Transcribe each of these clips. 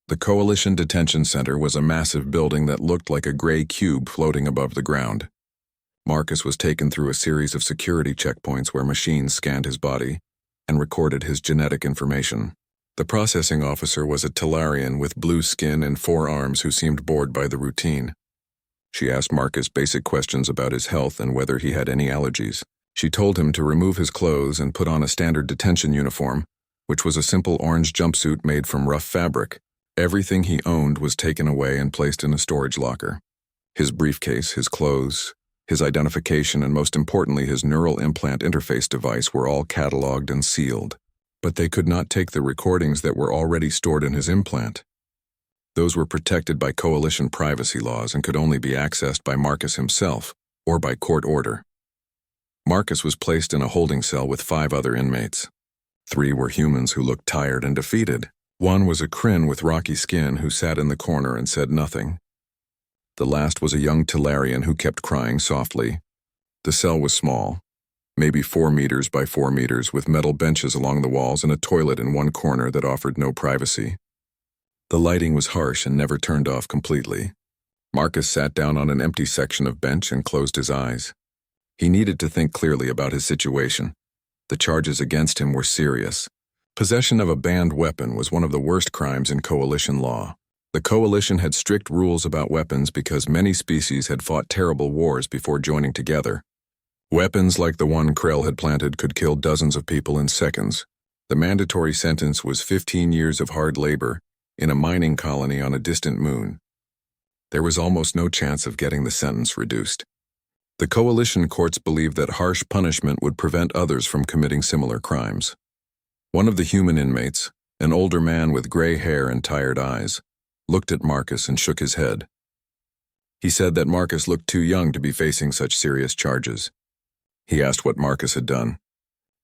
The Coalition Detention Center was a massive building that looked like a gray cube floating above the ground. Marcus was taken through a series of security checkpoints where machines scanned his body and recorded his genetic information. The processing officer was a Talarian with blue skin and 4 arms who seemed bored by the routine. She asked Marcus basic questions about his health and whether he had any allergies. She told him to remove his clothes and put on a standard detention uniform, which was a simple orange jumpsuit made from rough fabric. Everything he owned was taken away and placed in a storage locker. His briefcase, his clothes, his identification, and most importantly his neural implant interface device were all cataloged and sealed. But they could not take the recordings that were already stored in his implant. Those were protected by coalition privacy laws and could only be accessed by Marcus himself or by court order. Marcus was placed in a holding cell with 5 other inmates. 3 were humans who looked tired and defeated. 1 was a Kryn with rocky skin who sat in the corner and said nothing. The last was a young Talarian who kept crying softly. The cell was small, maybe 4 meters by 4 meters, with metal benches along the walls and a toilet in one corner that offered no privacy. The lighting was harsh and never turned off completely. Marcus sat down on an empty section of bench and closed his eyes. He needed to think clearly about his situation. The charges against him were serious. Possession of a banned weapon was one of the worst crimes in coalition law. The coalition had strict rules about weapons because many species had fought terrible wars before joining together. Weapons like the one Krell had planted could kill dozens of people in seconds. The mandatory sentence was 15 years of hard labor in a mining colony on a distant moon. There was almost no chance of getting the sentence reduced. The coalition courts believed that harsh punishment would prevent others from committing similar crimes. One of the human inmates, an older man with gray hair and tired eyes, looked at Marcus and shook his head. He said that Marcus looked too young to be facing such serious charges. He asked what Marcus had done.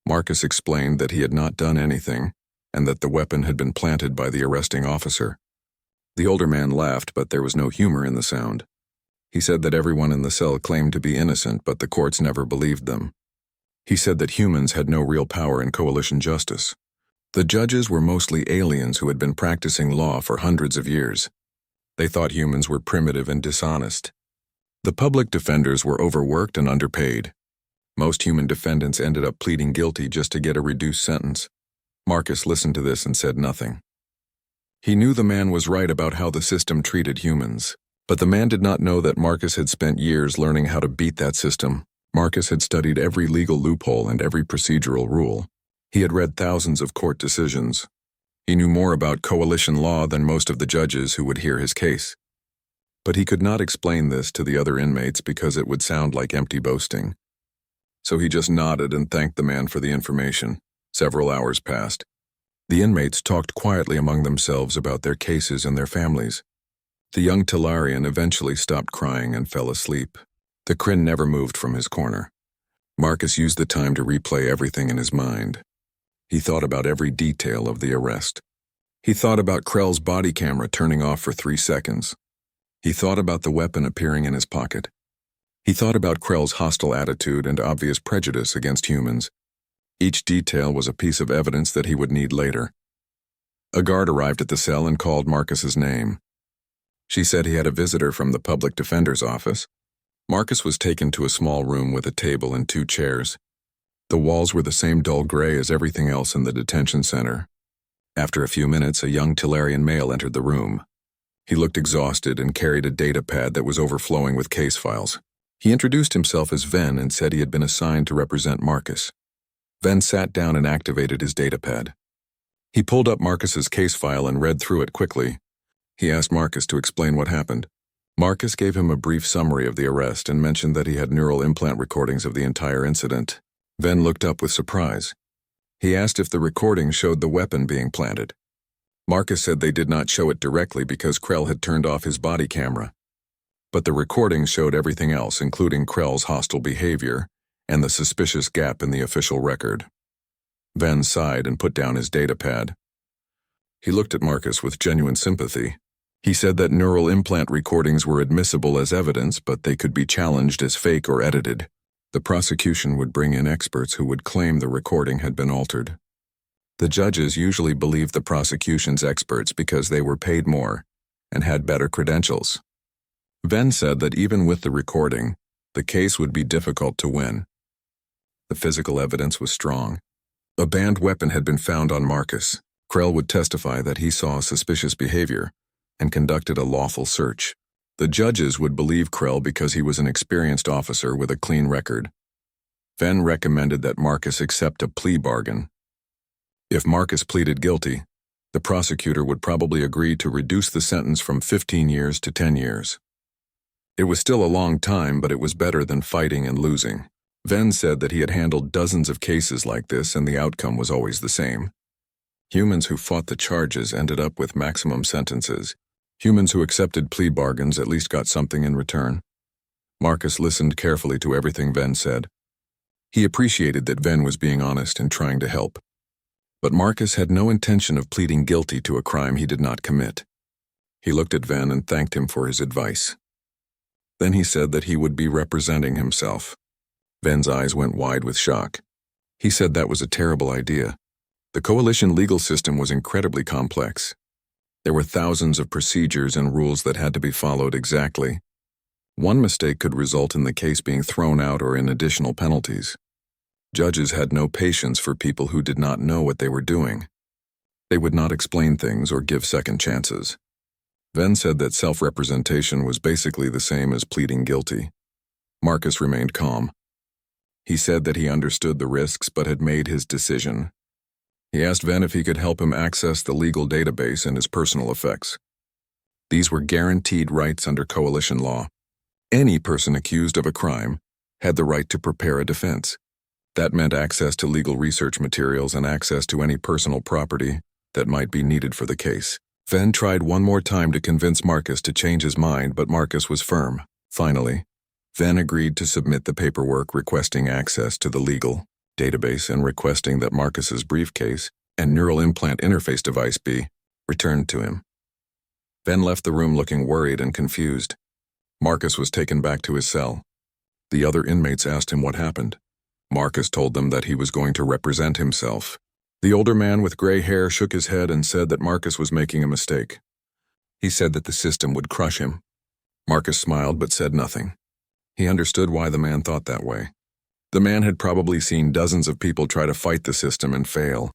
Marcus explained that he had not done anything and that the weapon had been planted by the arresting officer. The older man laughed, but there was no humor in the sound. He said that everyone in the cell claimed to be innocent, but the courts never believed them. He said that humans had no real power in coalition justice. The judges were mostly aliens who had been practicing law for hundreds of years. They thought humans were primitive and dishonest. The public defenders were overworked and underpaid. Most human defendants ended up pleading guilty just to get a reduced sentence. Marcus listened to this and said nothing. He knew the man was right about how the system treated humans, but the man did not know that Marcus had spent years learning how to beat that system. Marcus had studied every legal loophole and every procedural rule. He had read thousands of court decisions. He knew more about coalition law than most of the judges who would hear his case. But he could not explain this to the other inmates because it would sound like empty boasting. So he just nodded and thanked the man for the information. Several hours passed. The inmates talked quietly among themselves about their cases and their families. The young Talarian eventually stopped crying and fell asleep. The Kryn never moved from his corner. Marcus used the time to replay everything in his mind. He thought about every detail of the arrest. He thought about Krell's body camera turning off for 3 seconds. He thought about the weapon appearing in his pocket. He thought about Krell's hostile attitude and obvious prejudice against humans. Each detail was a piece of evidence that he would need later. A guard arrived at the cell and called Marcus's name. She said he had a visitor from the public defender's office. Marcus was taken to a small room with a table and 2 chairs. The walls were the same dull gray as everything else in the detention center. After a few minutes, a young Talarian male entered the room. He looked exhausted and carried a data pad that was overflowing with case files. He introduced himself as Ven and said he had been assigned to represent Marcus. Ven sat down and activated his data pad. He pulled up Marcus's case file and read through it quickly. He asked Marcus to explain what happened. Marcus gave him a brief summary of the arrest and mentioned that he had neural implant recordings of the entire incident. Ven looked up with surprise. He asked if the recordings showed the weapon being planted. Marcus said they did not show it directly because Krell had turned off his body camera. But the recordings showed everything else, including Krell's hostile behavior and the suspicious gap in the official record. Ven sighed and put down his data pad. He looked at Marcus with genuine sympathy. He said that neural implant recordings were admissible as evidence, but they could be challenged as fake or edited. The prosecution would bring in experts who would claim the recording had been altered. The judges usually believed the prosecution's experts because they were paid more and had better credentials. Venn said that even with the recording, the case would be difficult to win. The physical evidence was strong. A banned weapon had been found on Marcus. Krell would testify that he saw suspicious behavior and conducted a lawful search. The judges would believe Krell because he was an experienced officer with a clean record. Venn recommended that Marcus accept a plea bargain. If Marcus pleaded guilty, the prosecutor would probably agree to reduce the sentence from 15 years to 10 years. It was still a long time, but it was better than fighting and losing. Venn said that he had handled dozens of cases like this and the outcome was always the same. Humans who fought the charges ended up with maximum sentences. Humans who accepted plea bargains at least got something in return. Marcus listened carefully to everything Venn said. He appreciated that Venn was being honest and trying to help. But Marcus had no intention of pleading guilty to a crime he did not commit. He looked at Venn and thanked him for his advice. Then he said that he would be representing himself. Venn's eyes went wide with shock. He said that was a terrible idea. The coalition legal system was incredibly complex. There were thousands of procedures and rules that had to be followed exactly. One mistake could result in the case being thrown out or in additional penalties. Judges had no patience for people who did not know what they were doing. They would not explain things or give second chances. Venn said that self-representation was basically the same as pleading guilty. Marcus remained calm. He said that he understood the risks but had made his decision. He asked Venn if he could help him access the legal database and his personal effects. These were guaranteed rights under coalition law. Any person accused of a crime had the right to prepare a defense. That meant access to legal research materials and access to any personal property that might be needed for the case. Venn tried one more time to convince Marcus to change his mind, but Marcus was firm. Finally, Venn agreed to submit the paperwork requesting access to the legal database and requesting that Marcus's briefcase and neural implant interface device be returned to him. Venn left the room looking worried and confused. Marcus was taken back to his cell. The other inmates asked him what happened. Marcus told them that he was going to represent himself. The older man with gray hair shook his head and said that Marcus was making a mistake. He said that the system would crush him. Marcus smiled but said nothing. He understood why the man thought that way. The man had probably seen dozens of people try to fight the system and fail.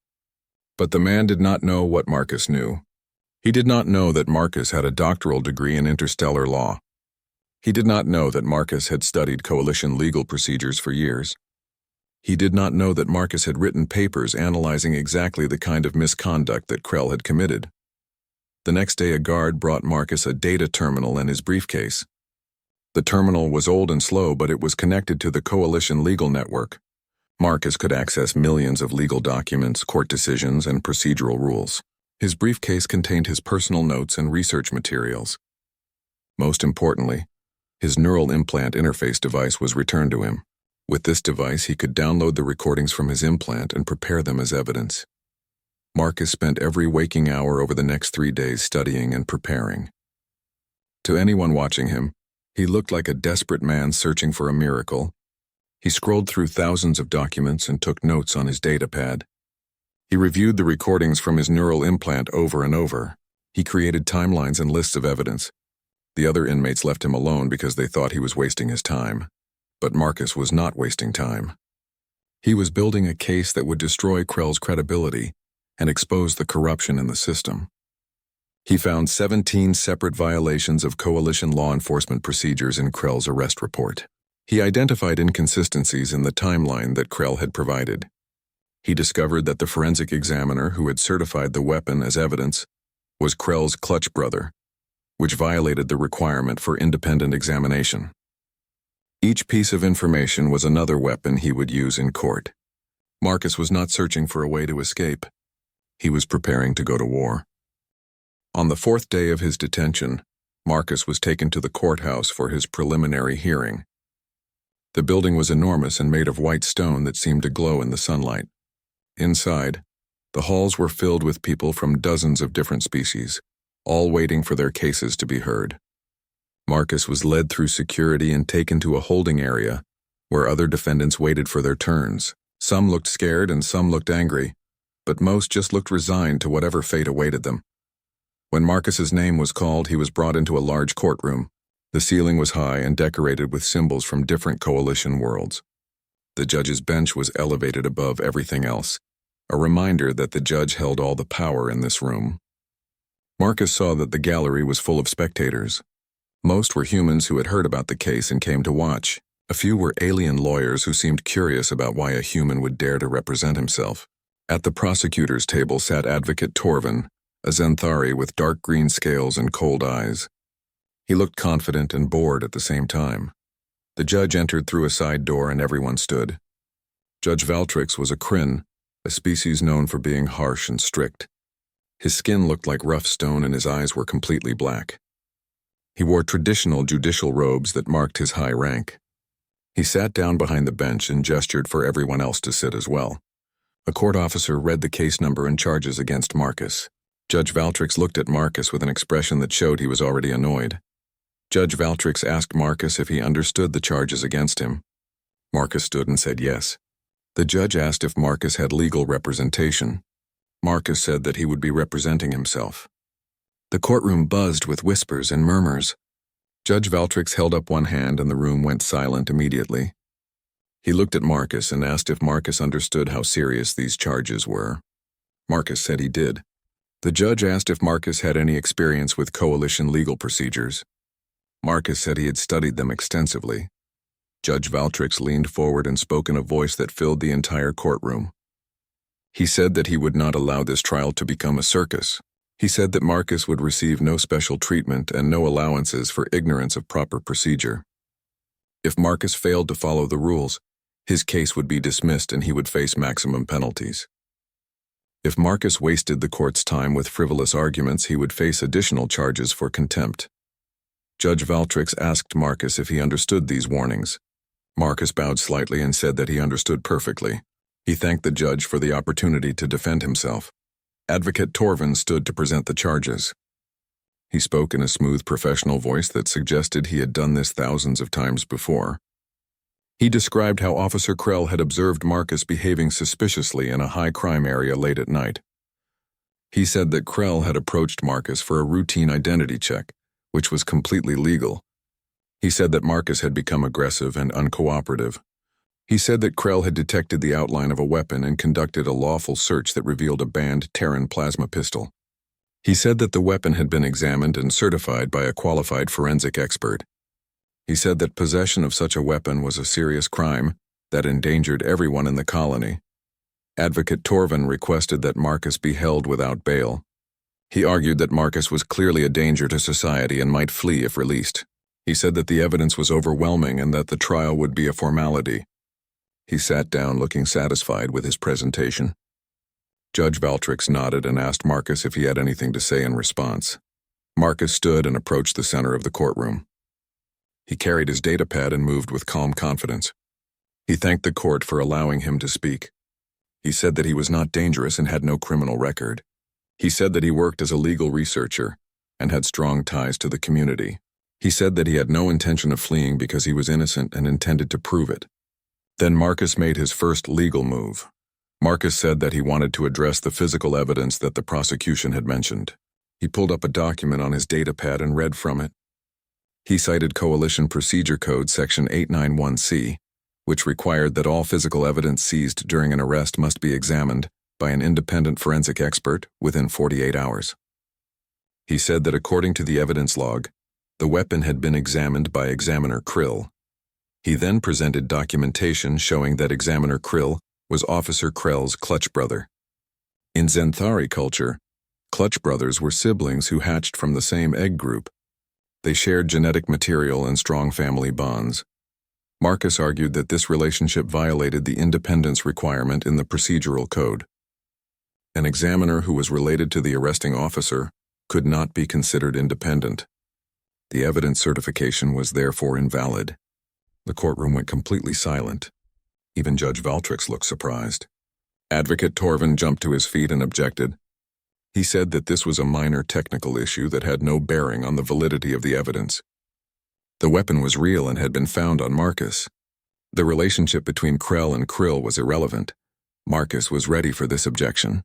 But the man did not know what Marcus knew. He did not know that Marcus had a doctoral degree in interstellar law. He did not know that Marcus had studied coalition legal procedures for years. He did not know that Marcus had written papers analyzing exactly the kind of misconduct that Krell had committed. The next day, a guard brought Marcus a data terminal and his briefcase. The terminal was old and slow, but it was connected to the coalition legal network. Marcus could access millions of legal documents, court decisions, and procedural rules. His briefcase contained his personal notes and research materials. Most importantly, his neural implant interface device was returned to him. With this device, he could download the recordings from his implant and prepare them as evidence. Marcus spent every waking hour over the next 3 days studying and preparing. To anyone watching him, he looked like a desperate man searching for a miracle. He scrolled through thousands of documents and took notes on his data pad. He reviewed the recordings from his neural implant over and over. He created timelines and lists of evidence. The other inmates left him alone because they thought he was wasting his time. But Marcus was not wasting time. He was building a case that would destroy Krell's credibility and expose the corruption in the system. He found 17 separate violations of coalition law enforcement procedures in Krell's arrest report. He identified inconsistencies in the timeline that Krell had provided. He discovered that the forensic examiner who had certified the weapon as evidence was Krell's clutch brother, which violated the requirement for independent examination. Each piece of information was another weapon he would use in court. Marcus was not searching for a way to escape. He was preparing to go to war. On the 4th day of his detention, Marcus was taken to the courthouse for his preliminary hearing. The building was enormous and made of white stone that seemed to glow in the sunlight. Inside, the halls were filled with people from dozens of different species, all waiting for their cases to be heard. Marcus was led through security and taken to a holding area where other defendants waited for their turns. Some looked scared and some looked angry. but most just looked resigned to whatever fate awaited them. When Marcus's name was called, he was brought into a large courtroom. The ceiling was high and decorated with symbols from different coalition worlds. The judge's bench was elevated above everything else, a reminder that the judge held all the power in this room. Marcus saw that the gallery was full of spectators. Most were humans who had heard about the case and came to watch. A few were alien lawyers who seemed curious about why a human would dare to represent himself. At the prosecutor's table sat Advocate Torvin, a Zenthari with dark green scales and cold eyes. He looked confident and bored at the same time. The judge entered through a side door and everyone stood. Judge Valtrix was a Kryn, a species known for being harsh and strict. His skin looked like rough stone and his eyes were completely black. He wore traditional judicial robes that marked his high rank. He sat down behind the bench and gestured for everyone else to sit as well. A court officer read the case number and charges against Marcus. Judge Valtrix looked at Marcus with an expression that showed he was already annoyed. Judge Valtrix asked Marcus if he understood the charges against him. Marcus stood and said yes. The judge asked if Marcus had legal representation. Marcus said that he would be representing himself. The courtroom buzzed with whispers and murmurs. Judge Valtrix held up one hand and the room went silent immediately. He looked at Marcus and asked if Marcus understood how serious these charges were. Marcus said he did. The judge asked if Marcus had any experience with coalition legal procedures. Marcus said he had studied them extensively. Judge Valtrix leaned forward and spoke in a voice that filled the entire courtroom. He said that he would not allow this trial to become a circus. He said that Marcus would receive no special treatment and no allowances for ignorance of proper procedure. If Marcus failed to follow the rules, his case would be dismissed and he would face maximum penalties. If Marcus wasted the court's time with frivolous arguments, he would face additional charges for contempt. Judge Valtrix asked Marcus if he understood these warnings. Marcus bowed slightly and said that he understood perfectly. He thanked the judge for the opportunity to defend himself. Advocate Torvin stood to present the charges. He spoke in a smooth, professional voice that suggested he had done this thousands of times before. He described how Officer Krell had observed Marcus behaving suspiciously in a high-crime area late at night. He said that Krell had approached Marcus for a routine identity check, which was completely legal. He said that Marcus had become aggressive and uncooperative. He said that Krell had detected the outline of a weapon and conducted a lawful search that revealed a banned Terran plasma pistol. He said that the weapon had been examined and certified by a qualified forensic expert. He said that possession of such a weapon was a serious crime that endangered everyone in the colony. Advocate Torvin requested that Marcus be held without bail. He argued that Marcus was clearly a danger to society and might flee if released. He said that the evidence was overwhelming and that the trial would be a formality. He sat down looking satisfied with his presentation. Judge Valtrix nodded and asked Marcus if he had anything to say in response. Marcus stood and approached the center of the courtroom. He carried his datapad and moved with calm confidence. He thanked the court for allowing him to speak. He said that he was not dangerous and had no criminal record. He said that he worked as a legal researcher and had strong ties to the community. He said that he had no intention of fleeing because he was innocent and intended to prove it. Then Marcus made his first legal move. Marcus said that he wanted to address the physical evidence that the prosecution had mentioned. He pulled up a document on his datapad and read from it. He cited Coalition Procedure Code Section 891C, which required that all physical evidence seized during an arrest must be examined by an independent forensic expert within 48 hours. He said that according to the evidence log, the weapon had been examined by Examiner Krill. He then presented documentation showing that Examiner Krill was Officer Krell's clutch brother. In Zenthari culture, clutch brothers were siblings who hatched from the same egg group. They shared genetic material and strong family bonds. Marcus argued that this relationship violated the independence requirement in the procedural code. An examiner who was related to the arresting officer could not be considered independent. The evidence certification was therefore invalid. The courtroom went completely silent. Even Judge Valtrix looked surprised. Advocate Torvin jumped to his feet and objected. He said that this was a minor technical issue that had no bearing on the validity of the evidence. The weapon was real and had been found on Marcus. The relationship between Krell and Krill was irrelevant. Marcus was ready for this objection.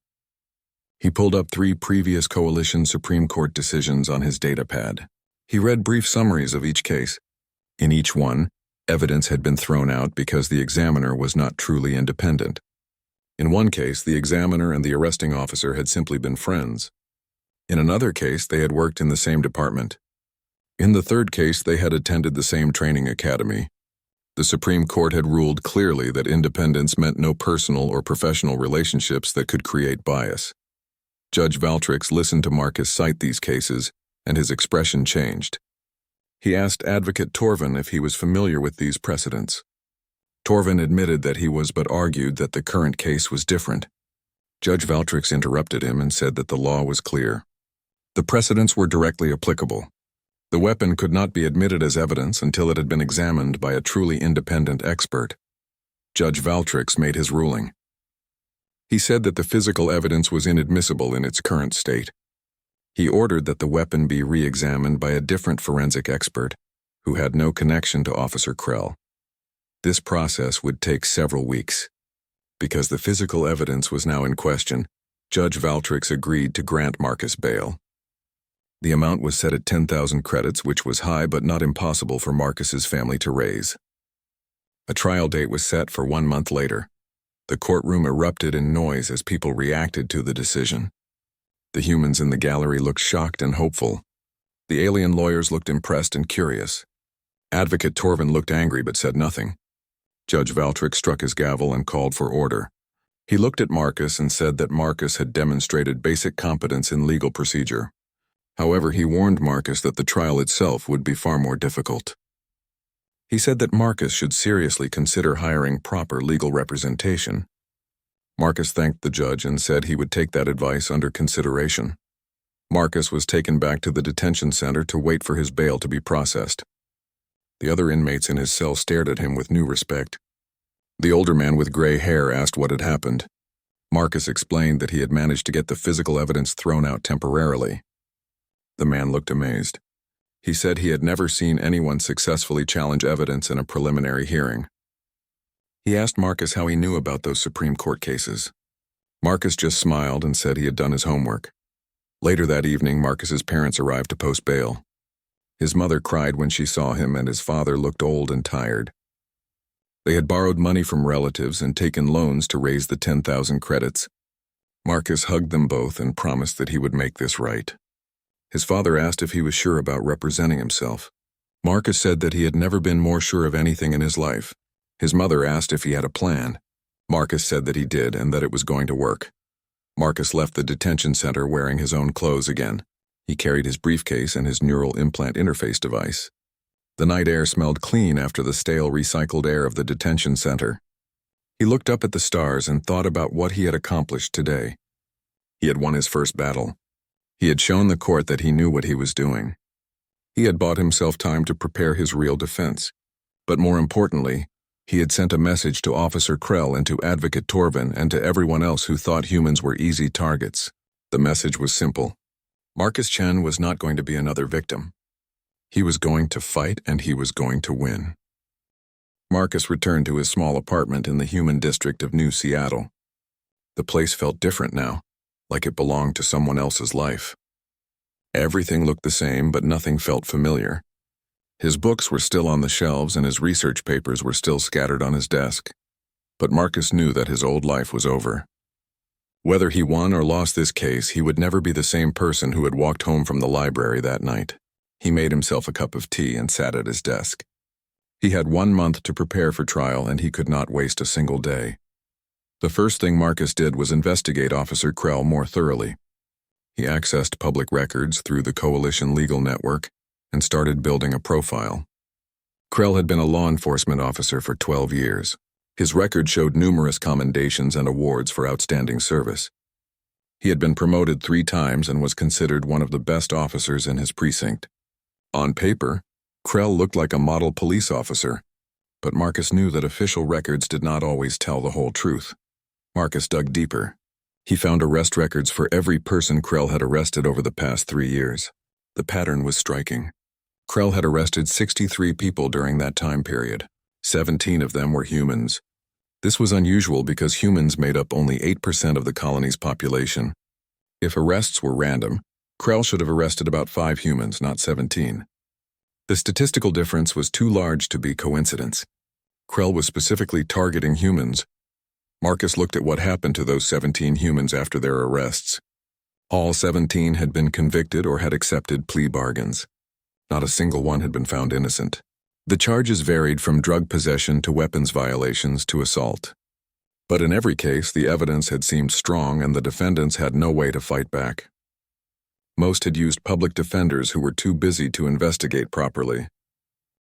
He pulled up 3 previous Coalition Supreme Court decisions on his datapad. He read brief summaries of each case. In each one, evidence had been thrown out because the examiner was not truly independent. In one case, the examiner and the arresting officer had simply been friends. In another case, they had worked in the same department. In the third case, they had attended the same training academy. The Supreme Court had ruled clearly that independence meant no personal or professional relationships that could create bias. Judge Valtrix listened to Marcus cite these cases, and his expression changed. He asked Advocate Torvin if he was familiar with these precedents. Torvin admitted that he was, but argued that the current case was different. Judge Valtrix interrupted him and said that the law was clear. The precedents were directly applicable. The weapon could not be admitted as evidence until it had been examined by a truly independent expert. Judge Valtrix made his ruling. He said that the physical evidence was inadmissible in its current state. He ordered that the weapon be re-examined by a different forensic expert who had no connection to Officer Krell. This process would take several weeks. Because the physical evidence was now in question, Judge Valtrix agreed to grant Marcus bail. The amount was set at 10,000 credits, which was high but not impossible for Marcus's family to raise. A trial date was set for 1 month later. The courtroom erupted in noise as people reacted to the decision. The humans in the gallery looked shocked and hopeful. The alien lawyers looked impressed and curious. Advocate Torvin looked angry but said nothing. Judge Valtrix struck his gavel and called for order. He looked at Marcus and said that Marcus had demonstrated basic competence in legal procedure. However, he warned Marcus that the trial itself would be far more difficult. He said that Marcus should seriously consider hiring proper legal representation. Marcus thanked the judge and said he would take that advice under consideration. Marcus was taken back to the detention center to wait for his bail to be processed. The other inmates in his cell stared at him with new respect. The older man with gray hair asked what had happened. Marcus explained that he had managed to get the physical evidence thrown out temporarily. The man looked amazed. He said he had never seen anyone successfully challenge evidence in a preliminary hearing. He asked Marcus how he knew about those Supreme Court cases. Marcus just smiled and said he had done his homework. Later that evening, Marcus's parents arrived to post bail. His mother cried when she saw him, and his father looked old and tired. They had borrowed money from relatives and taken loans to raise the 10,000 credits. Marcus hugged them both and promised that he would make this right. His father asked if he was sure about representing himself. Marcus said that he had never been more sure of anything in his life. His mother asked if he had a plan. Marcus said that he did and that it was going to work. Marcus left the detention center wearing his own clothes again. He carried his briefcase and his neural implant interface device. The night air smelled clean after the stale recycled air of the detention center. He looked up at the stars and thought about what he had accomplished today. He had won his first battle. He had shown the court that he knew what he was doing. He had bought himself time to prepare his real defense. But more importantly, he had sent a message to Officer Krell and to Advocate Torvin and to everyone else who thought humans were easy targets. The message was simple. Marcus Chen was not going to be another victim. He was going to fight, and he was going to win. Marcus returned to his small apartment in the human district of New Seattle. The place felt different now, like it belonged to someone else's life. Everything looked the same, but nothing felt familiar. His books were still on the shelves and his research papers were still scattered on his desk. But Marcus knew that his old life was over. Whether he won or lost this case, he would never be the same person who had walked home from the library that night. He made himself a cup of tea and sat at his desk. He had 1 month to prepare for trial, and he could not waste a single day. The first thing Marcus did was investigate Officer Krell more thoroughly. He accessed public records through the Coalition Legal Network and started building a profile. Krell had been a law enforcement officer for 12 years. His record showed numerous commendations and awards for outstanding service. He had been promoted 3 times and was considered one of the best officers in his precinct. On paper, Krell looked like a model police officer, but Marcus knew that official records did not always tell the whole truth. Marcus dug deeper. He found arrest records for every person Krell had arrested over the past 3 years. The pattern was striking. Krell had arrested 63 people during that time period. 17 of them were humans. This was unusual because humans made up only 8% of the colony's population. If arrests were random, Krell should have arrested about 5 humans, not 17. The statistical difference was too large to be coincidence. Krell was specifically targeting humans. Marcus looked at what happened to those 17 humans after their arrests. All 17 had been convicted or had accepted plea bargains. Not a single one had been found innocent. The charges varied from drug possession to weapons violations to assault. But in every case, the evidence had seemed strong and the defendants had no way to fight back. Most had used public defenders who were too busy to investigate properly.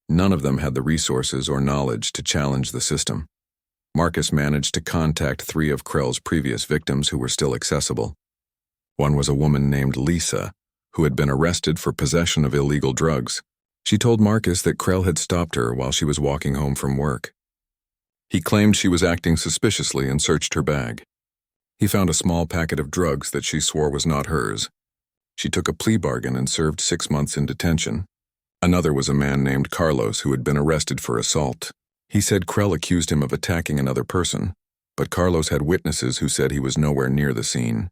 None of them had the resources or knowledge to challenge the system. Marcus managed to contact 3 of Krell's previous victims who were still accessible. One was a woman named Lisa, who had been arrested for possession of illegal drugs. She told Marcus that Krell had stopped her while she was walking home from work. He claimed she was acting suspiciously and searched her bag. He found a small packet of drugs that she swore was not hers. She took a plea bargain and served 6 months in detention. Another was a man named Carlos who had been arrested for assault. He said Krell accused him of attacking another person, but Carlos had witnesses who said he was nowhere near the scene.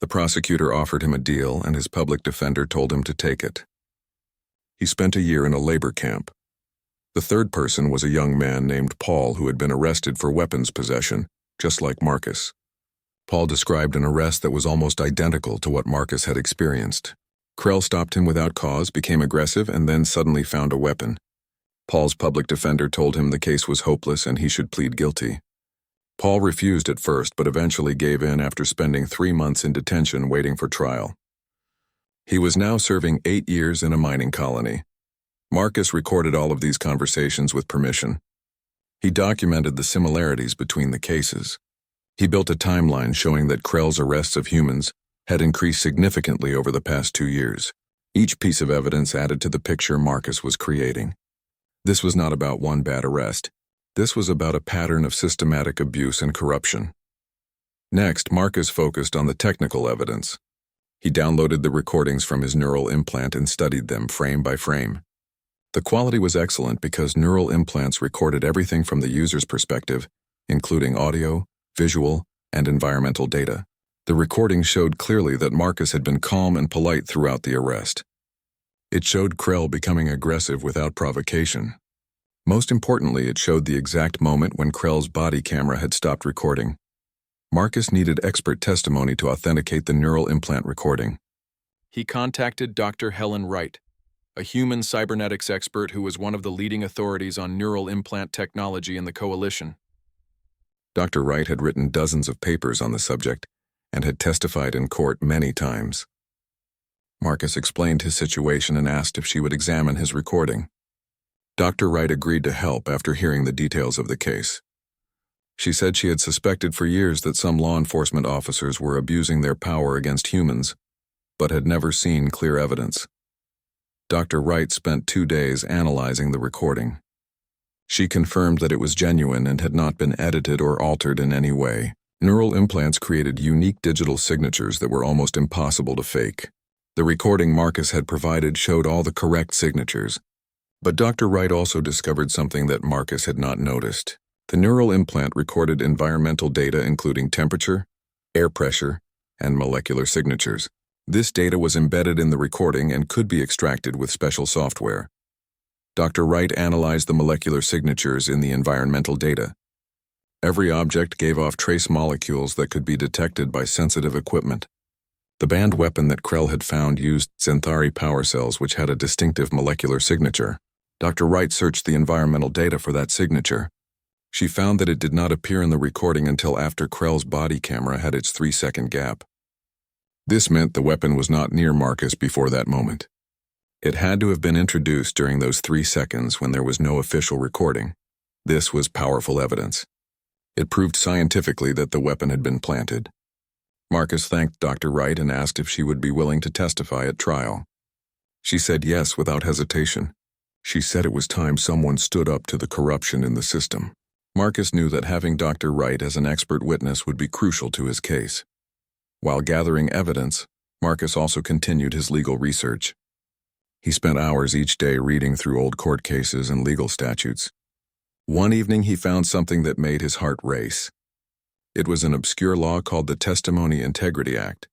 The prosecutor offered him a deal and his public defender told him to take it. He spent a year in a labor camp. The third person was a young man named Paul who had been arrested for weapons possession, just like Marcus. Paul described an arrest that was almost identical to what Marcus had experienced. Krell stopped him without cause, became aggressive, and then suddenly found a weapon. Paul's public defender told him the case was hopeless and he should plead guilty. Paul refused at first but eventually gave in after spending 3 months in detention waiting for trial. He was now serving 8 years in a mining colony. Marcus recorded all of these conversations with permission. He documented the similarities between the cases. He built a timeline showing that Krell's arrests of humans had increased significantly over the past 2 years. Each piece of evidence added to the picture Marcus was creating. This was not about one bad arrest. This was about a pattern of systematic abuse and corruption. Next, Marcus focused on the technical evidence. He downloaded the recordings from his neural implant and studied them frame by frame. The quality was excellent because neural implants recorded everything from the user's perspective, including audio, visual, and environmental data. The recording showed clearly that Marcus had been calm and polite throughout the arrest. It showed Krell becoming aggressive without provocation. Most importantly, it showed the exact moment when Krell's body camera had stopped recording. Marcus needed expert testimony to authenticate the neural implant recording. He contacted Dr. Helen Wright, a human cybernetics expert who was one of the leading authorities on neural implant technology in the coalition. Dr. Wright had written dozens of papers on the subject and had testified in court many times. Marcus explained his situation and asked if she would examine his recording. Dr. Wright agreed to help after hearing the details of the case. She said she had suspected for years that some law enforcement officers were abusing their power against humans, but had never seen clear evidence. Dr. Wright spent 2 days analyzing the recording. She confirmed that it was genuine and had not been edited or altered in any way. Neural implants created unique digital signatures that were almost impossible to fake. The recording Marcus had provided showed all the correct signatures. But Dr. Wright also discovered something that Marcus had not noticed. The neural implant recorded environmental data including temperature, air pressure, and molecular signatures. This data was embedded in the recording and could be extracted with special software. Dr. Wright analyzed the molecular signatures in the environmental data. Every object gave off trace molecules that could be detected by sensitive equipment. The banned weapon that Krell had found used Xanthari power cells which had a distinctive molecular signature. Dr. Wright searched the environmental data for that signature. She found that it did not appear in the recording until after Krell's body camera had its 3-second gap. This meant the weapon was not near Marcus before that moment. It had to have been introduced during those 3 seconds when there was no official recording. This was powerful evidence. It proved scientifically that the weapon had been planted. Marcus thanked Dr. Wright and asked if she would be willing to testify at trial. She said yes without hesitation. She said it was time someone stood up to the corruption in the system. Marcus knew that having Dr. Wright as an expert witness would be crucial to his case. While gathering evidence, Marcus also continued his legal research. He spent hours each day reading through old court cases and legal statutes. One evening he found something that made his heart race. It was an obscure law called the Testimony Integrity Act.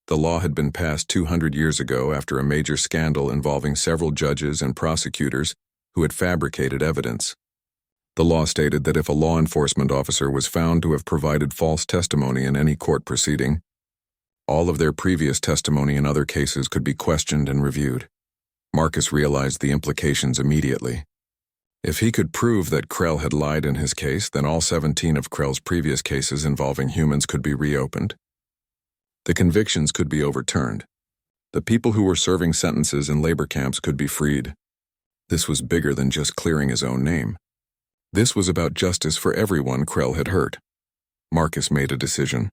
The law had been passed 200 years ago after a major scandal involving several judges and prosecutors who had fabricated evidence. The law stated that if a law enforcement officer was found to have provided false testimony in any court proceeding, all of their previous testimony in other cases could be questioned and reviewed. Marcus realized the implications immediately. If he could prove that Krell had lied in his case, then all 17 of Krell's previous cases involving humans could be reopened. The convictions could be overturned. The people who were serving sentences in labor camps could be freed. This was bigger than just clearing his own name. This was about justice for everyone Krell had hurt. Marcus made a decision.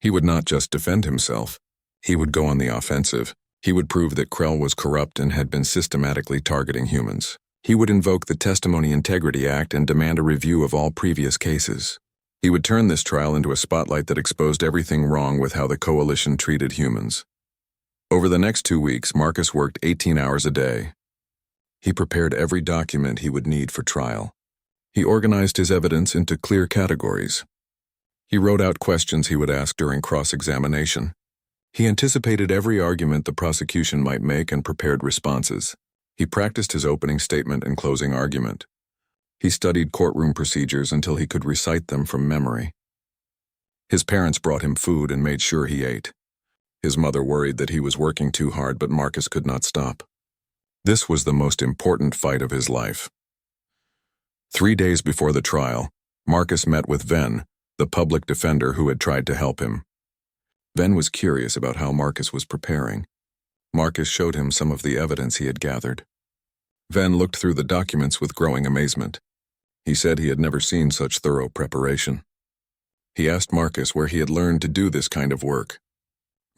He would not just defend himself. He would go on the offensive. He would prove that Krell was corrupt and had been systematically targeting humans. He would invoke the Testimony Integrity Act and demand a review of all previous cases. He would turn this trial into a spotlight that exposed everything wrong with how the coalition treated humans. Over the next 2 weeks, Marcus worked 18 hours a day. He prepared every document he would need for trial. He organized his evidence into clear categories. He wrote out questions he would ask during cross-examination. He anticipated every argument the prosecution might make and prepared responses. He practiced his opening statement and closing argument. He studied courtroom procedures until he could recite them from memory. His parents brought him food and made sure he ate. His mother worried that he was working too hard, but Marcus could not stop. This was the most important fight of his life. 3 days before the trial, Marcus met with Venn, the public defender who had tried to help him. Venn was curious about how Marcus was preparing. Marcus showed him some of the evidence he had gathered. Venn looked through the documents with growing amazement. He said he had never seen such thorough preparation. He asked Marcus where he had learned to do this kind of work.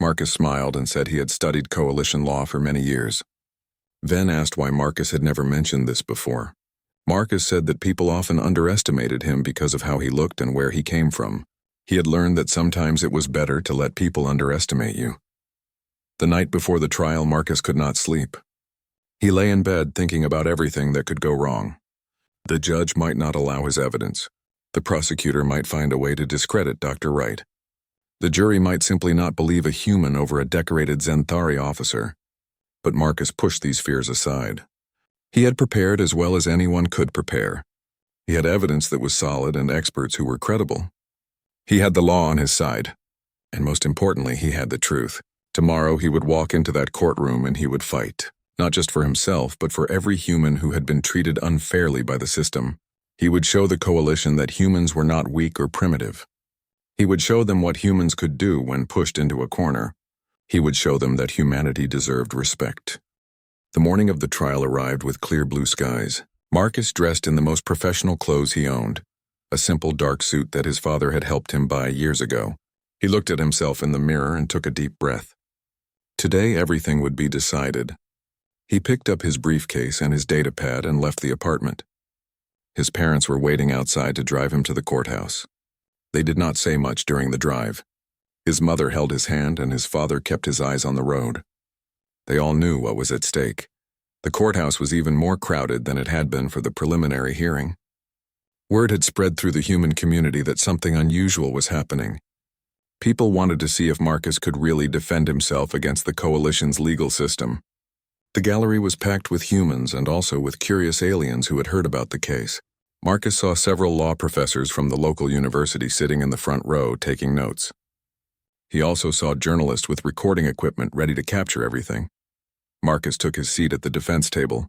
Marcus smiled and said he had studied coalition law for many years. Venn asked why Marcus had never mentioned this before. Marcus said that people often underestimated him because of how he looked and where he came from. He had learned that sometimes it was better to let people underestimate you. The night before the trial, Marcus could not sleep. He lay in bed thinking about everything that could go wrong. The judge might not allow his evidence. The prosecutor might find a way to discredit Dr. Wright. The jury might simply not believe a human over a decorated Zenthari officer. But Marcus pushed these fears aside. He had prepared as well as anyone could prepare. He had evidence that was solid and experts who were credible. He had the law on his side. And most importantly, he had the truth. Tomorrow he would walk into that courtroom and he would fight, not just for himself, but for every human who had been treated unfairly by the system. He would show the coalition that humans were not weak or primitive. He would show them what humans could do when pushed into a corner. He would show them that humanity deserved respect. The morning of the trial arrived with clear blue skies. Marcus dressed in the most professional clothes he owned, a simple dark suit that his father had helped him buy years ago. He looked at himself in the mirror and took a deep breath. Today everything would be decided. He picked up his briefcase and his data pad and left the apartment. His parents were waiting outside to drive him to the courthouse. They did not say much during the drive. His mother held his hand and his father kept his eyes on the road. They all knew what was at stake. The courthouse was even more crowded than it had been for the preliminary hearing. Word had spread through the human community that something unusual was happening. People wanted to see if Marcus could really defend himself against the coalition's legal system. The gallery was packed with humans and also with curious aliens who had heard about the case. Marcus saw several law professors from the local university sitting in the front row taking notes. He also saw journalists with recording equipment ready to capture everything. Marcus took his seat at the defense table.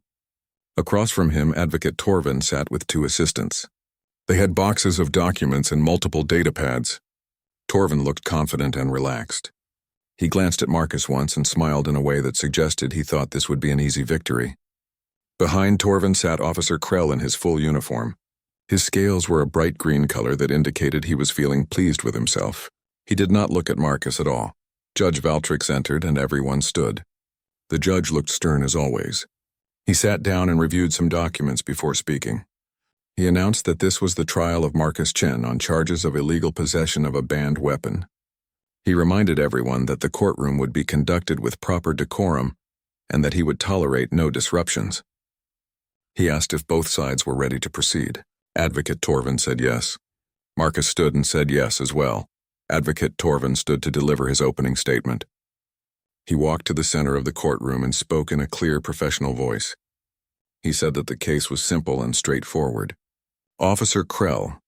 Across from him, Advocate Torvin sat with 2 assistants. They had boxes of documents and multiple data pads. Torvin looked confident and relaxed. He glanced at Marcus once and smiled in a way that suggested he thought this would be an easy victory. Behind Torvin sat Officer Krell in his full uniform. His scales were a bright green color that indicated he was feeling pleased with himself. He did not look at Marcus at all. Judge Valtrix entered and everyone stood. The judge looked stern as always. He sat down and reviewed some documents before speaking. He announced that this was the trial of Marcus Chen on charges of illegal possession of a banned weapon. He reminded everyone that the courtroom would be conducted with proper decorum and that he would tolerate no disruptions. He asked if both sides were ready to proceed. Advocate Torvin said yes. Marcus stood and said yes as well. Advocate Torvin stood to deliver his opening statement. He walked to the center of the courtroom and spoke in a clear, professional voice. He said that the case was simple and straightforward. Officer Krell,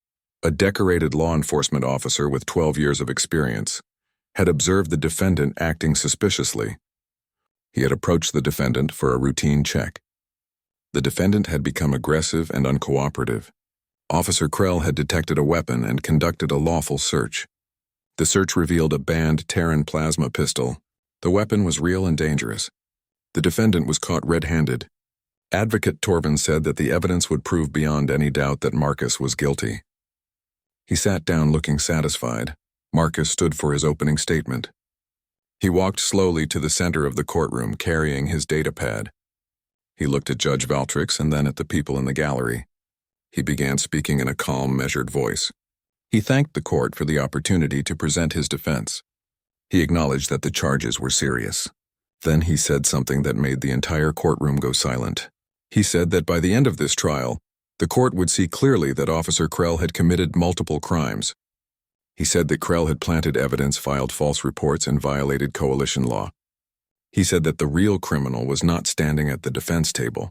a decorated law enforcement officer with 12 years of experience, had observed the defendant acting suspiciously. He had approached the defendant for a routine check. The defendant had become aggressive and uncooperative. Officer Krell had detected a weapon and conducted a lawful search. The search revealed a banned Terran plasma pistol. The weapon was real and dangerous. The defendant was caught red-handed. Advocate Torvin said that the evidence would prove beyond any doubt that Marcus was guilty. He sat down looking satisfied. Marcus stood for his opening statement. He walked slowly to the center of the courtroom, carrying his datapad. He looked at Judge Valtrix and then at the people in the gallery. He began speaking in a calm, measured voice. He thanked the court for the opportunity to present his defense. He acknowledged that the charges were serious. Then he said something that made the entire courtroom go silent. He said that by the end of this trial, the court would see clearly that Officer Krell had committed multiple crimes. He said that Krell had planted evidence, filed false reports, and violated coalition law. He said that the real criminal was not standing at the defense table.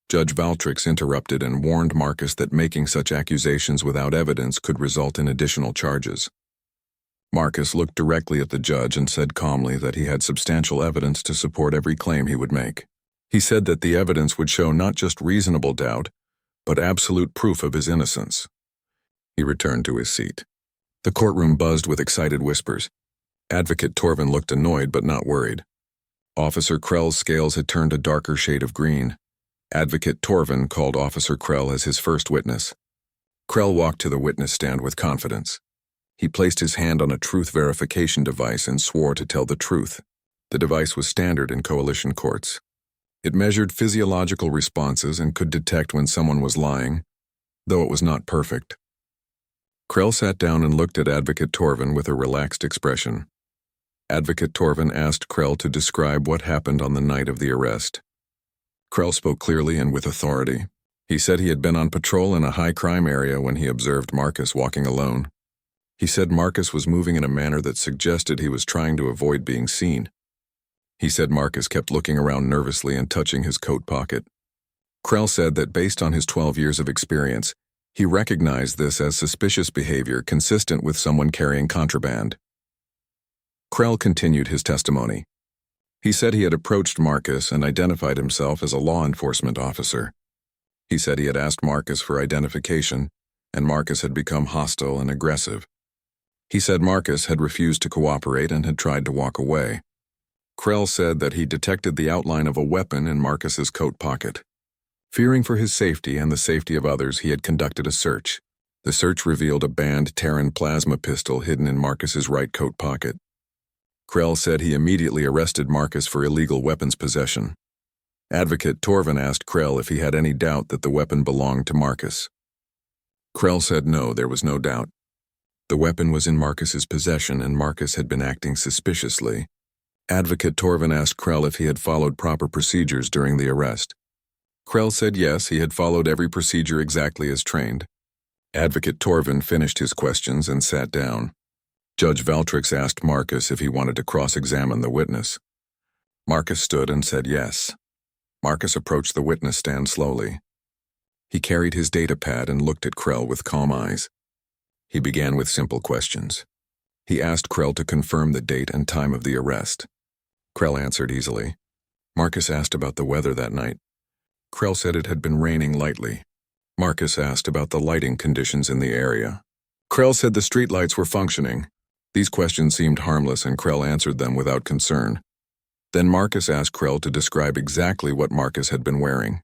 Judge Valtrix interrupted and warned Marcus that making such accusations without evidence could result in additional charges. Marcus looked directly at the judge and said calmly that he had substantial evidence to support every claim he would make. He said that the evidence would show not just reasonable doubt, but absolute proof of his innocence. He returned to his seat. The courtroom buzzed with excited whispers. Advocate Torvin looked annoyed but not worried. Officer Krell's scales had turned a darker shade of green. Advocate Torvin called Officer Krell as his first witness. Krell walked to the witness stand with confidence. He placed his hand on a truth verification device and swore to tell the truth. The device was standard in coalition courts. It measured physiological responses and could detect when someone was lying, though it was not perfect. Krell sat down and looked at Advocate Torvin with a relaxed expression. Advocate Torvin asked Krell to describe what happened on the night of the arrest. Krell spoke clearly and with authority. He said he had been on patrol in a high-crime area when he observed Marcus walking alone. He said Marcus was moving in a manner that suggested he was trying to avoid being seen. He said Marcus kept looking around nervously and touching his coat pocket. Krell said that based on his 12 years of experience, he recognized this as suspicious behavior consistent with someone carrying contraband. Krell continued his testimony. He said he had approached Marcus and identified himself as a law enforcement officer. He said he had asked Marcus for identification, and Marcus had become hostile and aggressive. He said Marcus had refused to cooperate and had tried to walk away. Krell said that he detected the outline of a weapon in Marcus's coat pocket. Fearing for his safety and the safety of others, he had conducted a search. The search revealed a banned Terran plasma pistol hidden in Marcus's right coat pocket. Krell said he immediately arrested Marcus for illegal weapons possession. Advocate Torvin asked Krell if he had any doubt that the weapon belonged to Marcus. Krell said no, there was no doubt. The weapon was in Marcus's possession and Marcus had been acting suspiciously. Advocate Torvin asked Krell if he had followed proper procedures during the arrest. Krell said yes, he had followed every procedure exactly as trained. Advocate Torvin finished his questions and sat down. Judge Valtrix asked Marcus if he wanted to cross-examine the witness. Marcus stood and said yes. Marcus approached the witness stand slowly. He carried his datapad and looked at Krell with calm eyes. He began with simple questions. He asked Krell to confirm the date and time of the arrest. Krell answered easily. Marcus asked about the weather that night. Krell said it had been raining lightly. Marcus asked about the lighting conditions in the area. Krell said the streetlights were functioning. These questions seemed harmless and Krell answered them without concern. Then Marcus asked Krell to describe exactly what Marcus had been wearing.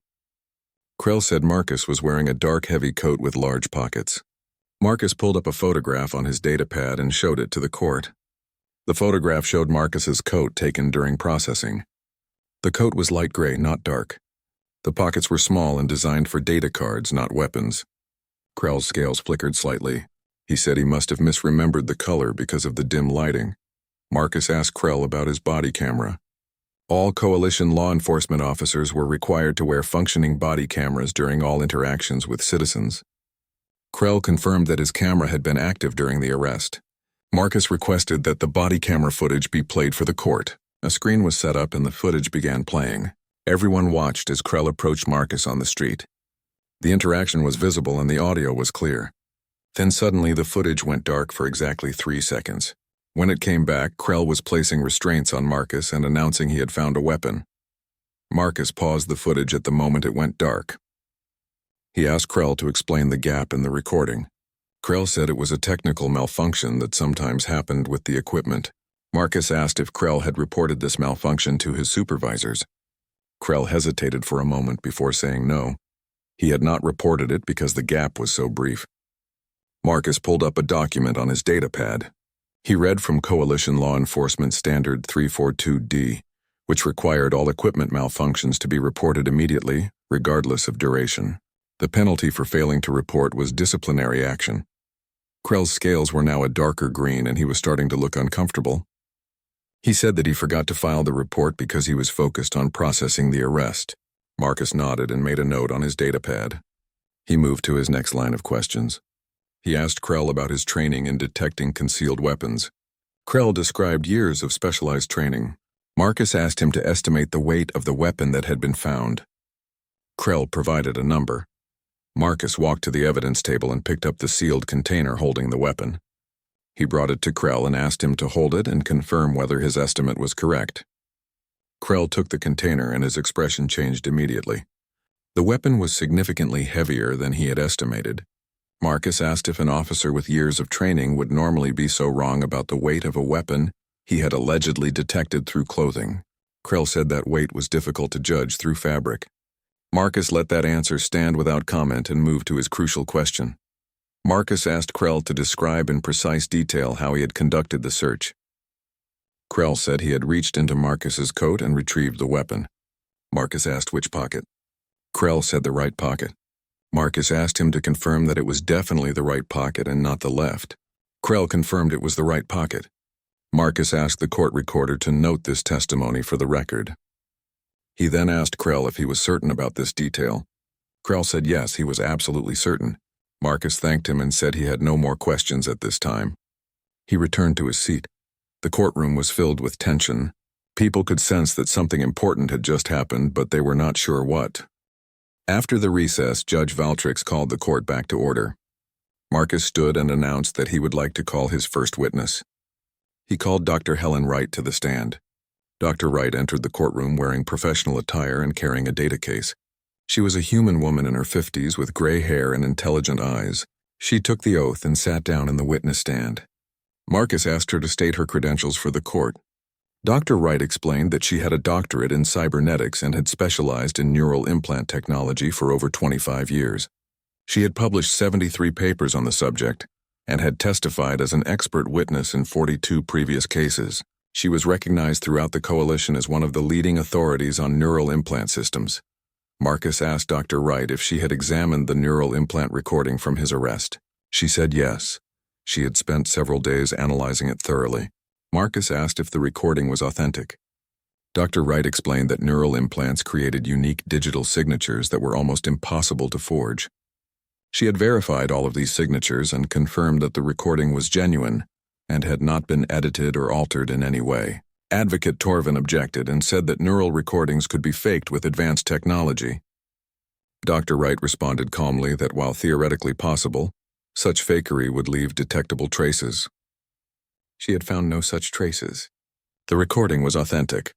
Krell said Marcus was wearing a dark, heavy coat with large pockets. Marcus pulled up a photograph on his datapad and showed it to the court. The photograph showed Marcus's coat taken during processing. The coat was light gray, not dark. The pockets were small and designed for data cards, not weapons. Krell's scales flickered slightly. He said he must have misremembered the color because of the dim lighting. Marcus asked Krell about his body camera. All coalition law enforcement officers were required to wear functioning body cameras during all interactions with citizens. Krell confirmed that his camera had been active during the arrest. Marcus requested that the body camera footage be played for the court. A screen was set up and the footage began playing. Everyone watched as Krell approached Marcus on the street. The interaction was visible and the audio was clear. Then suddenly the footage went dark for exactly 3 seconds. When it came back, Krell was placing restraints on Marcus and announcing he had found a weapon. Marcus paused the footage at the moment it went dark. He asked Krell to explain the gap in the recording. Krell said it was a technical malfunction that sometimes happened with the equipment. Marcus asked if Krell had reported this malfunction to his supervisors. Krell hesitated for a moment before saying no. He had not reported it because the gap was so brief. Marcus pulled up a document on his datapad. He read from Coalition Law Enforcement Standard 342D, which required all equipment malfunctions to be reported immediately, regardless of duration. The penalty for failing to report was disciplinary action. Krell's scales were now a darker green and he was starting to look uncomfortable. He said that he forgot to file the report because he was focused on processing the arrest. Marcus nodded and made a note on his datapad. He moved to his next line of questions. He asked Krell about his training in detecting concealed weapons. Krell described years of specialized training. Marcus asked him to estimate the weight of the weapon that had been found. Krell provided a number. Marcus walked to the evidence table and picked up the sealed container holding the weapon. He brought it to Krell and asked him to hold it and confirm whether his estimate was correct. Krell took the container and his expression changed immediately. The weapon was significantly heavier than he had estimated. Marcus asked if an officer with years of training would normally be so wrong about the weight of a weapon he had allegedly detected through clothing. Krell said that weight was difficult to judge through fabric. Marcus let that answer stand without comment and moved to his crucial question. Marcus asked Krell to describe in precise detail how he had conducted the search. Krell said he had reached into Marcus's coat and retrieved the weapon. Marcus asked which pocket. Krell said the right pocket. Marcus asked him to confirm that it was definitely the right pocket and not the left. Krell confirmed it was the right pocket. Marcus asked the court recorder to note this testimony for the record. He then asked Krell if he was certain about this detail. Krell said yes, he was absolutely certain. Marcus thanked him and said he had no more questions at this time. He returned to his seat. The courtroom was filled with tension. People could sense that something important had just happened, but they were not sure what. After the recess, Judge Valtrix called the court back to order. Marcus stood and announced that he would like to call his first witness. He called Dr. Helen Wright to the stand. Dr. Wright entered the courtroom wearing professional attire and carrying a data case. She was a human woman in her 50s with gray hair and intelligent eyes. She took the oath and sat down in the witness stand. Marcus asked her to state her credentials for the court. Dr. Wright explained that she had a doctorate in cybernetics and had specialized in neural implant technology for over 25 years. She had published 73 papers on the subject and had testified as an expert witness in 42 previous cases. She was recognized throughout the coalition as one of the leading authorities on neural implant systems. Marcus asked Dr. Wright if she had examined the neural implant recording from his arrest. She said yes. She had spent several days analyzing it thoroughly. Marcus asked if the recording was authentic. Dr. Wright explained that neural implants created unique digital signatures that were almost impossible to forge. She had verified all of these signatures and confirmed that the recording was genuine and had not been edited or altered in any way. Advocate Torvin objected and said that neural recordings could be faked with advanced technology. Dr. Wright responded calmly that while theoretically possible, such fakery would leave detectable traces. She had found no such traces. The recording was authentic.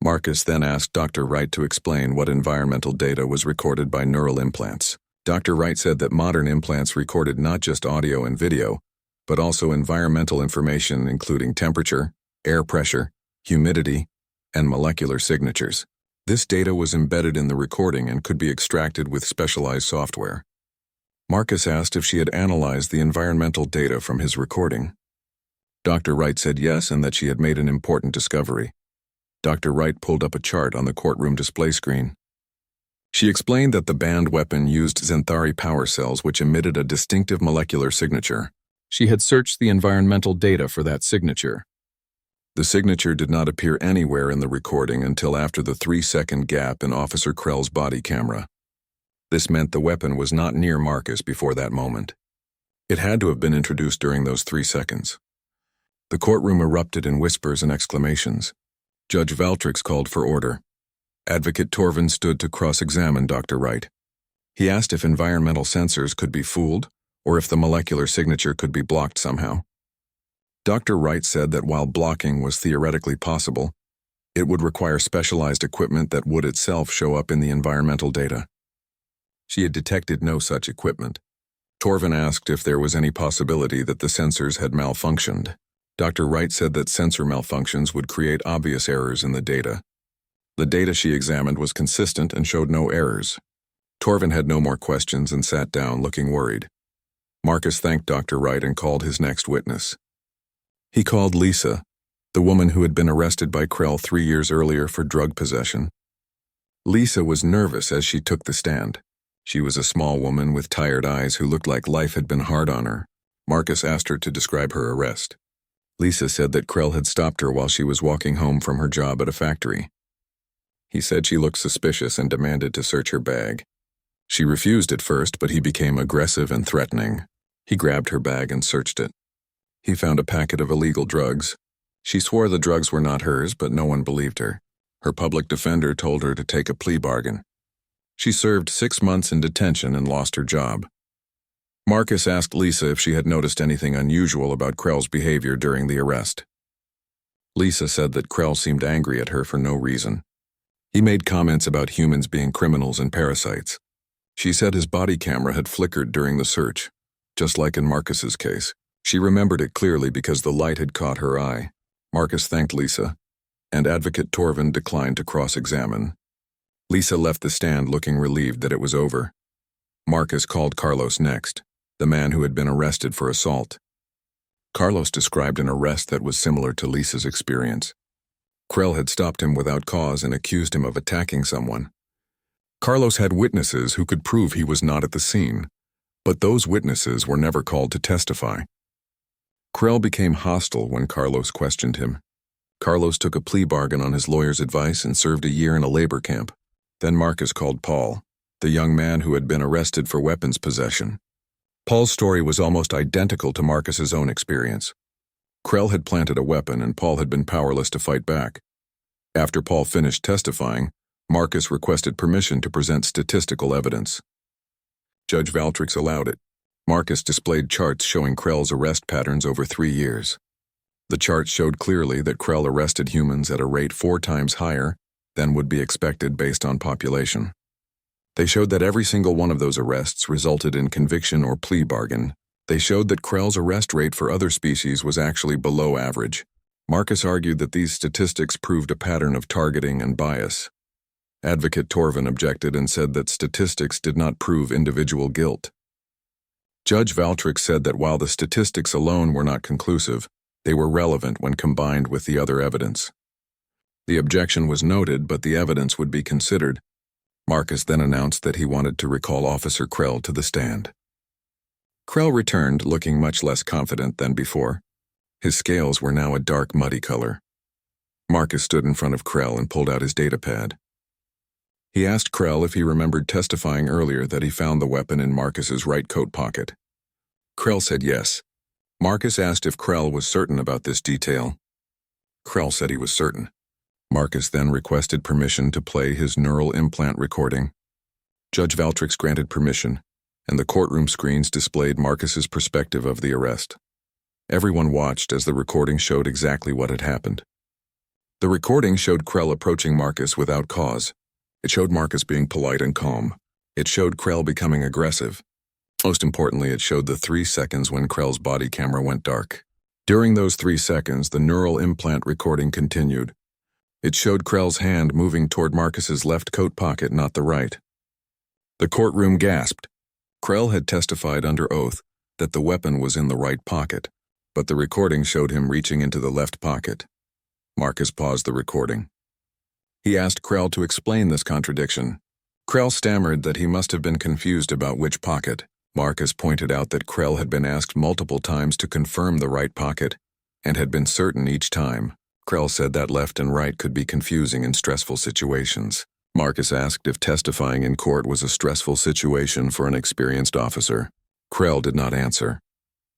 Marcus then asked Dr. Wright to explain what environmental data was recorded by neural implants. Dr. Wright said that modern implants recorded not just audio and video, but also environmental information including temperature, air pressure, humidity, and molecular signatures. This data was embedded in the recording and could be extracted with specialized software. Marcus asked if she had analyzed the environmental data from his recording. Dr. Wright said yes and that she had made an important discovery. Dr. Wright pulled up a chart on the courtroom display screen. She explained that the banned weapon used Xanthari power cells which emitted a distinctive molecular signature. She had searched the environmental data for that signature. The signature did not appear anywhere in the recording until after the 3-second gap in Officer Krell's body camera. This meant the weapon was not near Marcus before that moment. It had to have been introduced during those 3 seconds. The courtroom erupted in whispers and exclamations. Judge Valtrix called for order. Advocate Torvin stood to cross-examine Dr. Wright. He asked if environmental sensors could be fooled, or if the molecular signature could be blocked somehow. Dr. Wright said that while blocking was theoretically possible, it would require specialized equipment that would itself show up in the environmental data. She had detected no such equipment. Torvin asked if there was any possibility that the sensors had malfunctioned. Dr. Wright said that sensor malfunctions would create obvious errors in the data. The data she examined was consistent and showed no errors. Torvin had no more questions and sat down, looking worried. Marcus thanked Dr. Wright and called his next witness. He called Lisa, the woman who had been arrested by Krell 3 years earlier for drug possession. Lisa was nervous as she took the stand. She was a small woman with tired eyes who looked like life had been hard on her. Marcus asked her to describe her arrest. Lisa said that Krell had stopped her while she was walking home from her job at a factory. He said she looked suspicious and demanded to search her bag. She refused at first, but he became aggressive and threatening. He grabbed her bag and searched it. He found a packet of illegal drugs. She swore the drugs were not hers, but no one believed her. Her public defender told her to take a plea bargain. She served 6 months in detention and lost her job. Marcus asked Lisa if she had noticed anything unusual about Krell's behavior during the arrest. Lisa said that Krell seemed angry at her for no reason. He made comments about humans being criminals and parasites. She said his body camera had flickered during the search, just like in Marcus's case. She remembered it clearly because the light had caught her eye. Marcus thanked Lisa, and Advocate Torvin declined to cross-examine. Lisa left the stand looking relieved that it was over. Marcus called Carlos next, the man who had been arrested for assault. Carlos described an arrest that was similar to Lisa's experience. Krell had stopped him without cause and accused him of attacking someone. Carlos had witnesses who could prove he was not at the scene, but those witnesses were never called to testify. Krell became hostile when Carlos questioned him. Carlos took a plea bargain on his lawyer's advice and served a year in a labor camp. Then Marcus called Paul, the young man who had been arrested for weapons possession. Paul's story was almost identical to Marcus's own experience. Krell had planted a weapon and Paul had been powerless to fight back. After Paul finished testifying, Marcus requested permission to present statistical evidence. Judge Valtrix allowed it. Marcus displayed charts showing Krell's arrest patterns over 3 years. The charts showed clearly that Krell arrested humans at a rate 4 times higher than would be expected based on population. They showed that every single one of those arrests resulted in conviction or plea bargain. They showed that Krell's arrest rate for other species was actually below average. Marcus argued that these statistics proved a pattern of targeting and bias. Advocate Torvin objected and said that statistics did not prove individual guilt. Judge Valtrix said that while the statistics alone were not conclusive, they were relevant when combined with the other evidence. The objection was noted, but the evidence would be considered. Marcus then announced that he wanted to recall Officer Krell to the stand. Krell returned, looking much less confident than before. His scales were now a dark, muddy color. Marcus stood in front of Krell and pulled out his data pad. He asked Krell if he remembered testifying earlier that he found the weapon in Marcus's right coat pocket. Krell said yes. Marcus asked if Krell was certain about this detail. Krell said he was certain. Marcus then requested permission to play his neural implant recording. Judge Valtrix granted permission, and the courtroom screens displayed Marcus's perspective of the arrest. Everyone watched as the recording showed exactly what had happened. The recording showed Krell approaching Marcus without cause. It showed Marcus being polite and calm. It showed Krell becoming aggressive. Most importantly, it showed the 3 seconds when Krell's body camera went dark. During those 3 seconds, the neural implant recording continued. It showed Krell's hand moving toward Marcus's left coat pocket, not the right. The courtroom gasped. Krell had testified under oath that the weapon was in the right pocket, but the recording showed him reaching into the left pocket. Marcus paused the recording. He asked Krell to explain this contradiction. Krell stammered that he must have been confused about which pocket. Marcus pointed out that Krell had been asked multiple times to confirm the right pocket, and had been certain each time. Krell said that left and right could be confusing in stressful situations. Marcus asked if testifying in court was a stressful situation for an experienced officer. Krell did not answer.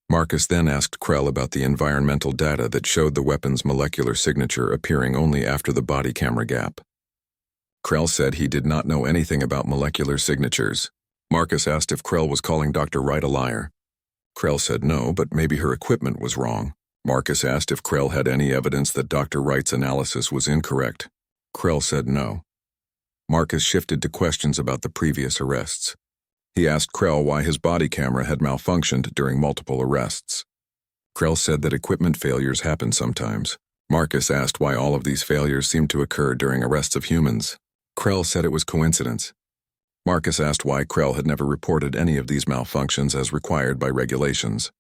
Marcus then asked Krell about the environmental data that showed the weapon's molecular signature appearing only after the body camera gap. Krell said he did not know anything about molecular signatures. Marcus asked if Krell was calling Dr. Wright a liar. Krell said no, but maybe her equipment was wrong. Marcus asked if Krell had any evidence that Dr. Wright's analysis was incorrect. Krell said no. Marcus shifted to questions about the previous arrests. He asked Krell why his body camera had malfunctioned during multiple arrests. Krell said that equipment failures happen sometimes. Marcus asked why all of these failures seemed to occur during arrests of humans. Krell said it was coincidence. Marcus asked why Krell had never reported any of these malfunctions as required by regulations.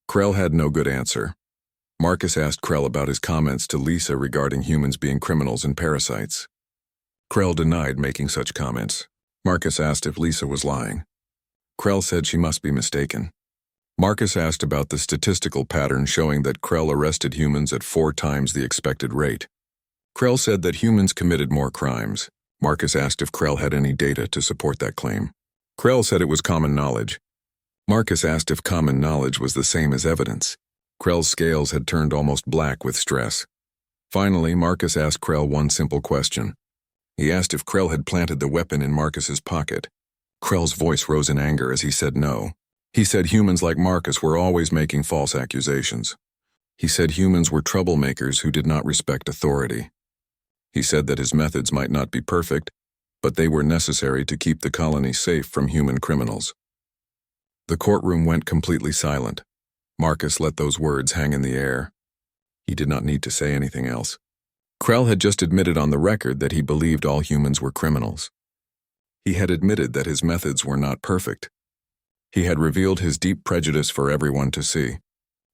Krell had no good answer. Marcus asked Krell about his comments to Lisa regarding humans being criminals and parasites. Krell denied making such comments. Marcus asked if Lisa was lying. Krell said she must be mistaken. Marcus asked about the statistical pattern showing that Krell arrested humans at 4 times the expected rate. Krell said that humans committed more crimes. Marcus asked if Krell had any data to support that claim. Krell said it was common knowledge. Marcus asked if common knowledge was the same as evidence. Krell's scales had turned almost black with stress. Finally, Marcus asked Krell one simple question. He asked if Krell had planted the weapon in Marcus's pocket. Krell's voice rose in anger as he said no. He said humans like Marcus were always making false accusations. He said humans were troublemakers who did not respect authority. He said that his methods might not be perfect, but they were necessary to keep the colony safe from human criminals. The courtroom went completely silent. Marcus let those words hang in the air. He did not need to say anything else. Krell had just admitted on the record that he believed all humans were criminals. He had admitted that his methods were not perfect. He had revealed his deep prejudice for everyone to see.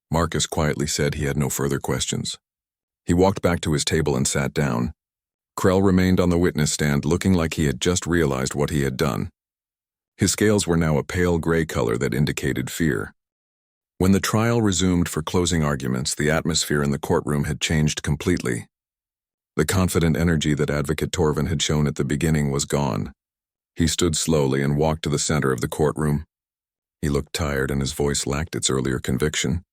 Marcus quietly said he had no further questions. He walked back to his table and sat down. Krell remained on the witness stand looking like he had just realized what he had done. His scales were now a pale gray color that indicated fear. When the trial resumed for closing arguments, the atmosphere in the courtroom had changed completely. The confident energy that Advocate Torvin had shown at the beginning was gone. He stood slowly and walked to the center of the courtroom. He looked tired and his voice lacked its earlier conviction.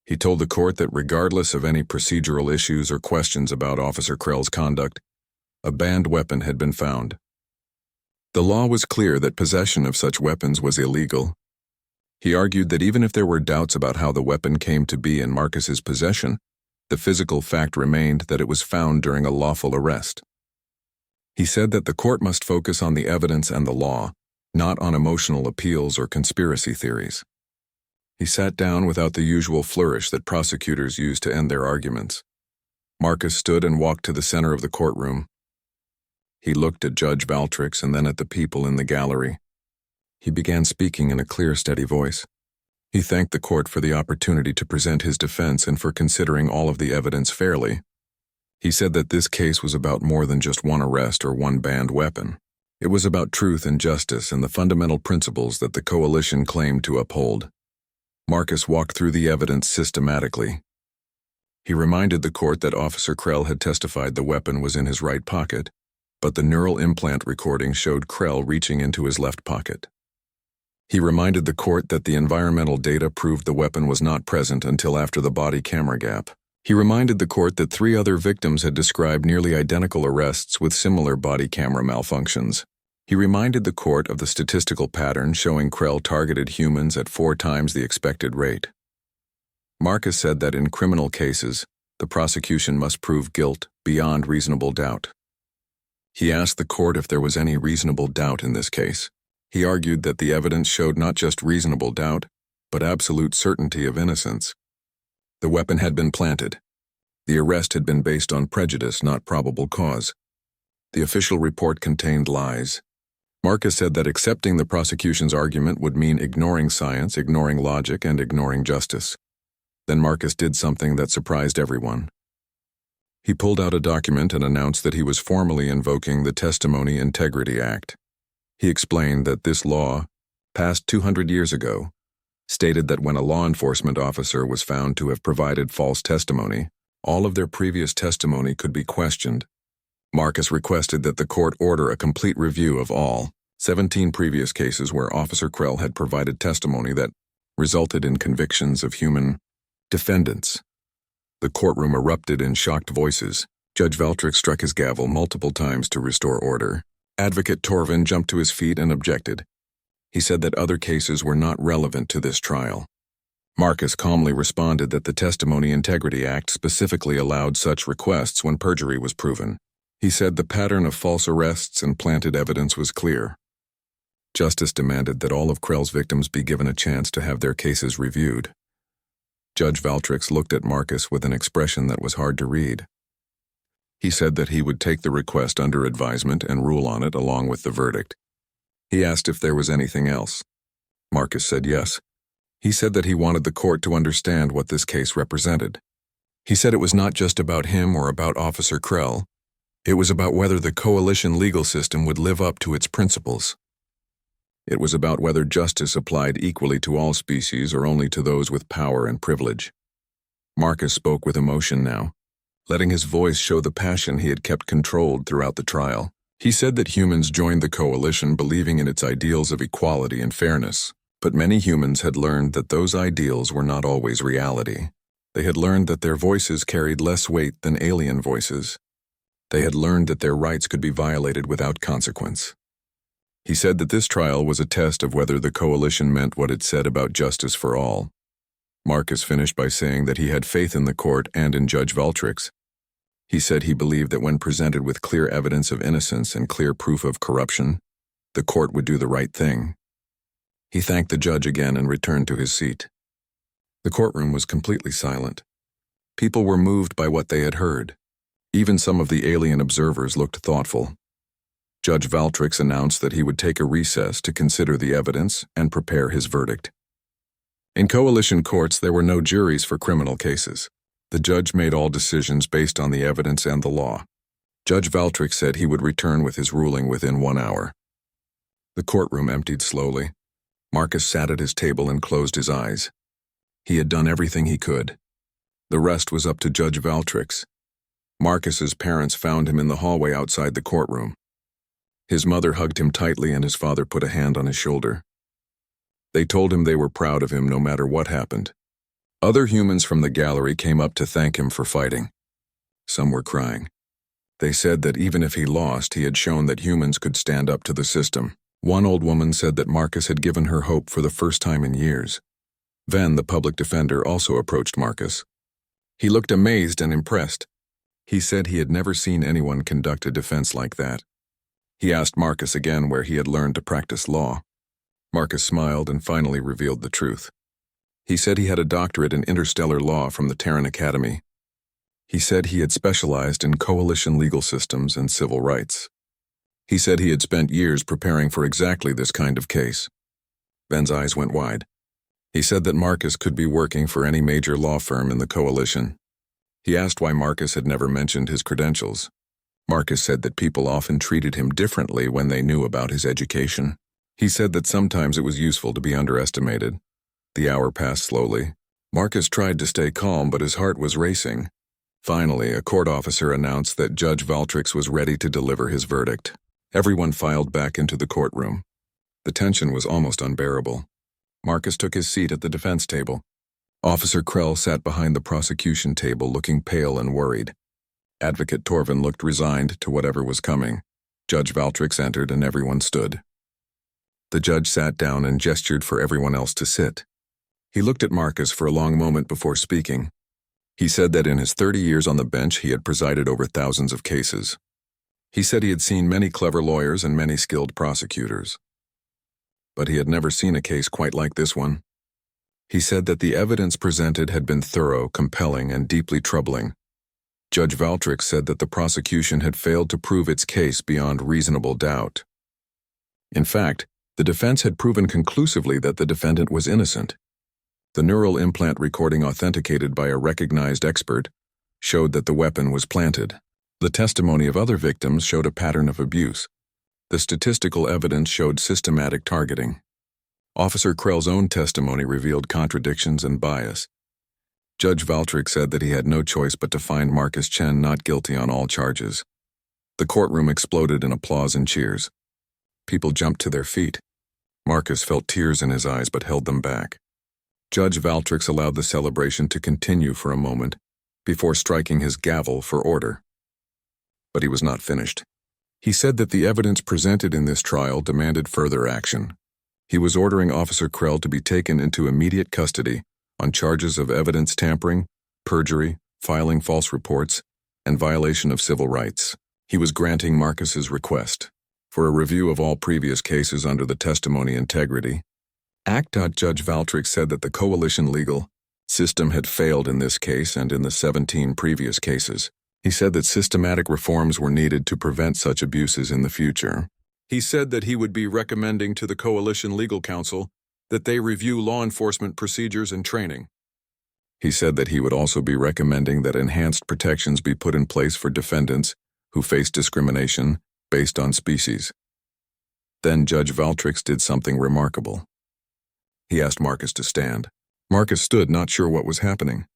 He told the court that regardless of any procedural issues or questions about Officer Krell's conduct, a banned weapon had been found. The law was clear that possession of such weapons was illegal. He argued that even if there were doubts about how the weapon came to be in Marcus's possession, the physical fact remained that it was found during a lawful arrest. He said that the court must focus on the evidence and the law, not on emotional appeals or conspiracy theories. He sat down without the usual flourish that prosecutors use to end their arguments. Marcus stood and walked to the center of the courtroom. He looked at Judge Valtrix and then at the people in the gallery. He began speaking in a clear, steady voice. He thanked the court for the opportunity to present his defense and for considering all of the evidence fairly. He said that this case was about more than just one arrest or one banned weapon. It was about truth and justice and the fundamental principles that the coalition claimed to uphold. Marcus walked through the evidence systematically. He reminded the court that Officer Krell had testified the weapon was in his right pocket, but the neural implant recording showed Krell reaching into his left pocket. He reminded the court that the environmental data proved the weapon was not present until after the body camera gap. He reminded the court that 3 other victims had described nearly identical arrests with similar body camera malfunctions. He reminded the court of the statistical pattern showing Krell targeted humans at 4 times the expected rate. Marcus said that in criminal cases, the prosecution must prove guilt beyond reasonable doubt. He asked the court if there was any reasonable doubt in this case. He argued that the evidence showed not just reasonable doubt, but absolute certainty of innocence. The weapon had been planted. The arrest had been based on prejudice, not probable cause. The official report contained lies. Marcus said that accepting the prosecution's argument would mean ignoring science, ignoring logic, and ignoring justice. Then Marcus did something that surprised everyone. He pulled out a document and announced that he was formally invoking the Testimony Integrity Act. He explained that this law, passed 200 years ago, stated that when a law enforcement officer was found to have provided false testimony, all of their previous testimony could be questioned. Marcus requested that the court order a complete review of all 17 previous cases where Officer Krell had provided testimony that, resulted in convictions of human defendants. The courtroom erupted in shocked voices. Judge Valtrix struck his gavel multiple times to restore order. Advocate Torvin jumped to his feet and objected. He said that other cases were not relevant to this trial. Marcus calmly responded that the Testimony Integrity Act specifically allowed such requests when perjury was proven. He said the pattern of false arrests and planted evidence was clear. Justice demanded that all of Krell's victims be given a chance to have their cases reviewed. Judge Valtrix looked at Marcus with an expression that was hard to read. He said that he would take the request under advisement and rule on it along with the verdict. He asked if there was anything else. Marcus said yes. He said that he wanted the court to understand what this case represented. He said it was not just about him or about Officer Krell. It was about whether the coalition legal system would live up to its principles. It was about whether justice applied equally to all species or only to those with power and privilege. Marcus spoke with emotion now, letting his voice show the passion he had kept controlled throughout the trial. He said that humans joined the coalition believing in its ideals of equality and fairness, but many humans had learned that those ideals were not always reality. They had learned that their voices carried less weight than alien voices. They had learned that their rights could be violated without consequence. He said that this trial was a test of whether the coalition meant what it said about justice for all. Marcus finished by saying that he had faith in the court and in Judge Valtrix. He said he believed that when presented with clear evidence of innocence and clear proof of corruption, the court would do the right thing. He thanked the judge again and returned to his seat. The courtroom was completely silent. People were moved by what they had heard. Even some of the alien observers looked thoughtful. Judge Valtrix announced that he would take a recess to consider the evidence and prepare his verdict. In coalition courts, there were no juries for criminal cases. The judge made all decisions based on the evidence and the law. Judge Valtrix said he would return with his ruling within 1 hour. The courtroom emptied slowly. Marcus sat at his table and closed his eyes. He had done everything he could. The rest was up to Judge Valtrix. Marcus's parents found him in the hallway outside the courtroom. His mother hugged him tightly and his father put a hand on his shoulder. They told him they were proud of him no matter what happened. Other humans from the gallery came up to thank him for fighting. Some were crying. They said that even if he lost, he had shown that humans could stand up to the system. One old woman said that Marcus had given her hope for the first time in years. Then the public defender also approached Marcus. He looked amazed and impressed. He said he had never seen anyone conduct a defense like that. He asked Marcus again where he had learned to practice law. Marcus smiled and finally revealed the truth. He said he had a doctorate in interstellar law from the Terran Academy. He said he had specialized in coalition legal systems and civil rights. He said he had spent years preparing for exactly this kind of case. Ben's eyes went wide. He said that Marcus could be working for any major law firm in the coalition. He asked why Marcus had never mentioned his credentials. Marcus said that people often treated him differently when they knew about his education. He said that sometimes it was useful to be underestimated. The hour passed slowly. Marcus tried to stay calm, but his heart was racing. Finally, a court officer announced that Judge Valtrix was ready to deliver his verdict. Everyone filed back into the courtroom. The tension was almost unbearable. Marcus took his seat at the defense table. Officer Krell sat behind the prosecution table looking pale and worried. Advocate Torvin looked resigned to whatever was coming. Judge Valtrix entered and everyone stood. The judge sat down and gestured for everyone else to sit. He looked at Marcus for a long moment before speaking. He said that in his 30 years on the bench he had presided over thousands of cases. He said he had seen many clever lawyers and many skilled prosecutors. But he had never seen a case quite like this one. He said that the evidence presented had been thorough, compelling, and deeply troubling. Judge Valtrix said that the prosecution had failed to prove its case beyond reasonable doubt. In fact, the defense had proven conclusively that the defendant was innocent. The neural implant recording authenticated by a recognized expert showed that the weapon was planted. The testimony of other victims showed a pattern of abuse. The statistical evidence showed systematic targeting. Officer Krell's own testimony revealed contradictions and bias. Judge Valtrix said that he had no choice but to find Marcus Chen not guilty on all charges. The courtroom exploded in applause and cheers. People jumped to their feet. Marcus felt tears in his eyes but held them back. Judge Valtrix allowed the celebration to continue for a moment before striking his gavel for order. But he was not finished. He said that the evidence presented in this trial demanded further action. He was ordering Officer Krell to be taken into immediate custody on charges of evidence tampering, perjury, filing false reports, and violation of civil rights. He was granting Marcus's request for a review of all previous cases under the Testimony Integrity Act. Judge Valtrix said that the coalition legal system had failed in this case and in the 17 previous cases. He said that systematic reforms were needed to prevent such abuses in the future. He said that he would be recommending to the Coalition Legal Counsel that they review law enforcement procedures and training. He said that he would also be recommending that enhanced protections be put in place for defendants who face discrimination based on species. Then Judge Valtrix did something remarkable. He asked Marcus to stand. Marcus stood, not sure what was happening.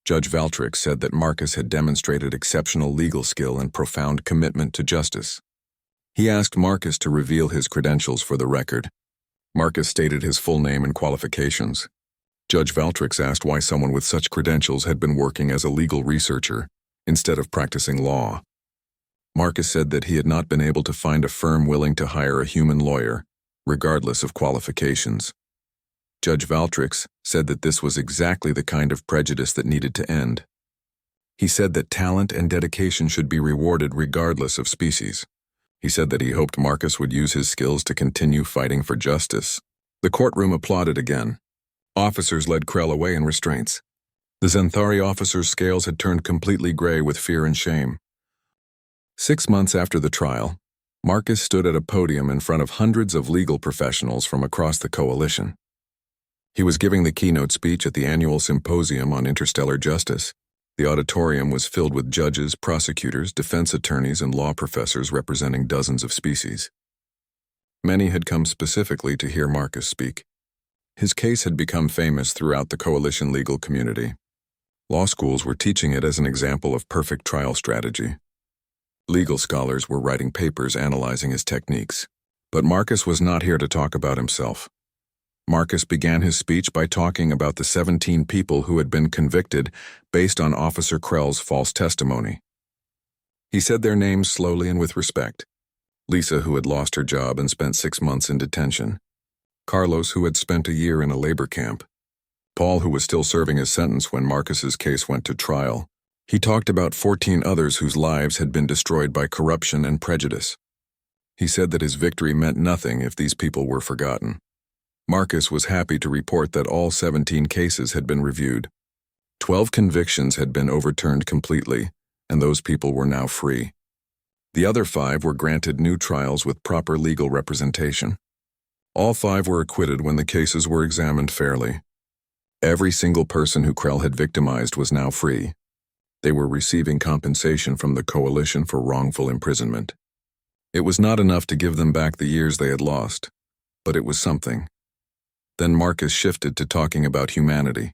Judge Valtrix said that Marcus had demonstrated exceptional legal skill and profound commitment to justice. He asked Marcus to reveal his credentials for the record. Marcus stated his full name and qualifications. Judge Valtrix asked why someone with such credentials had been working as a legal researcher instead of practicing law. Marcus said that he had not been able to find a firm willing to hire a human lawyer, regardless of qualifications. Judge Valtrix said that this was exactly the kind of prejudice that needed to end. He said that talent and dedication should be rewarded regardless of species. He said that he hoped Marcus would use his skills to continue fighting for justice. The courtroom applauded again. Officers led Krell away in restraints. The Zenthari officer's scales had turned completely gray with fear and shame. 6 months after the trial, Marcus stood at a podium in front of hundreds of legal professionals from across the coalition. He was giving the keynote speech at the annual symposium on interstellar justice. The auditorium was filled with judges, prosecutors, defense attorneys, and law professors representing dozens of species. Many had come specifically to hear Marcus speak. His case had become famous throughout the coalition legal community. Law schools were teaching it as an example of perfect trial strategy. Legal scholars were writing papers analyzing his techniques. But Marcus was not here to talk about himself. Marcus began his speech by talking about the 17 people who had been convicted based on Officer Krell's false testimony. He said their names slowly and with respect. Lisa, who had lost her job and spent 6 months in detention. Carlos, who had spent a year in a labor camp. Paul, who was still serving his sentence when Marcus's case went to trial. He talked about 14 others whose lives had been destroyed by corruption and prejudice. He said that his victory meant nothing if these people were forgotten. Marcus was happy to report that all 17 cases had been reviewed. 12 convictions had been overturned completely, and those people were now free. The other 5 were granted new trials with proper legal representation. All 5 were acquitted when the cases were examined fairly. Every single person who Krell had victimized was now free. They were receiving compensation from the coalition for wrongful imprisonment. It was not enough to give them back the years they had lost, but it was something. Then Marcus shifted to talking about humanity.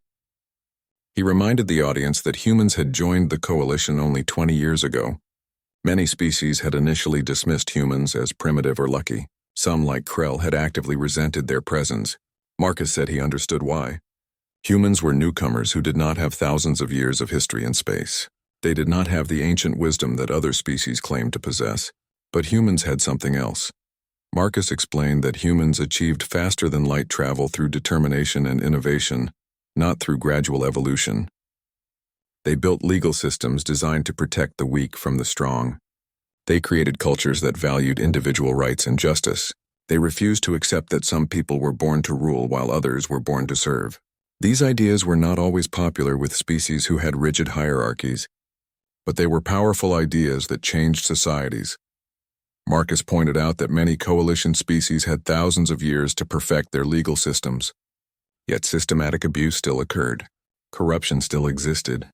He reminded the audience that humans had joined the coalition only 20 years ago. Many species had initially dismissed humans as primitive or lucky. Some, like Krell, had actively resented their presence. Marcus said he understood why. Humans were newcomers who did not have thousands of years of history in space. They did not have the ancient wisdom that other species claimed to possess. But humans had something else. Marcus explained that humans achieved faster-than-light travel through determination and innovation, not through gradual evolution. They built legal systems designed to protect the weak from the strong. They created cultures that valued individual rights and justice. They refused to accept that some people were born to rule while others were born to serve. These ideas were not always popular with species who had rigid hierarchies, but they were powerful ideas that changed societies. Marcus pointed out that many coalition species had thousands of years to perfect their legal systems. Yet systematic abuse still occurred. Corruption still existed.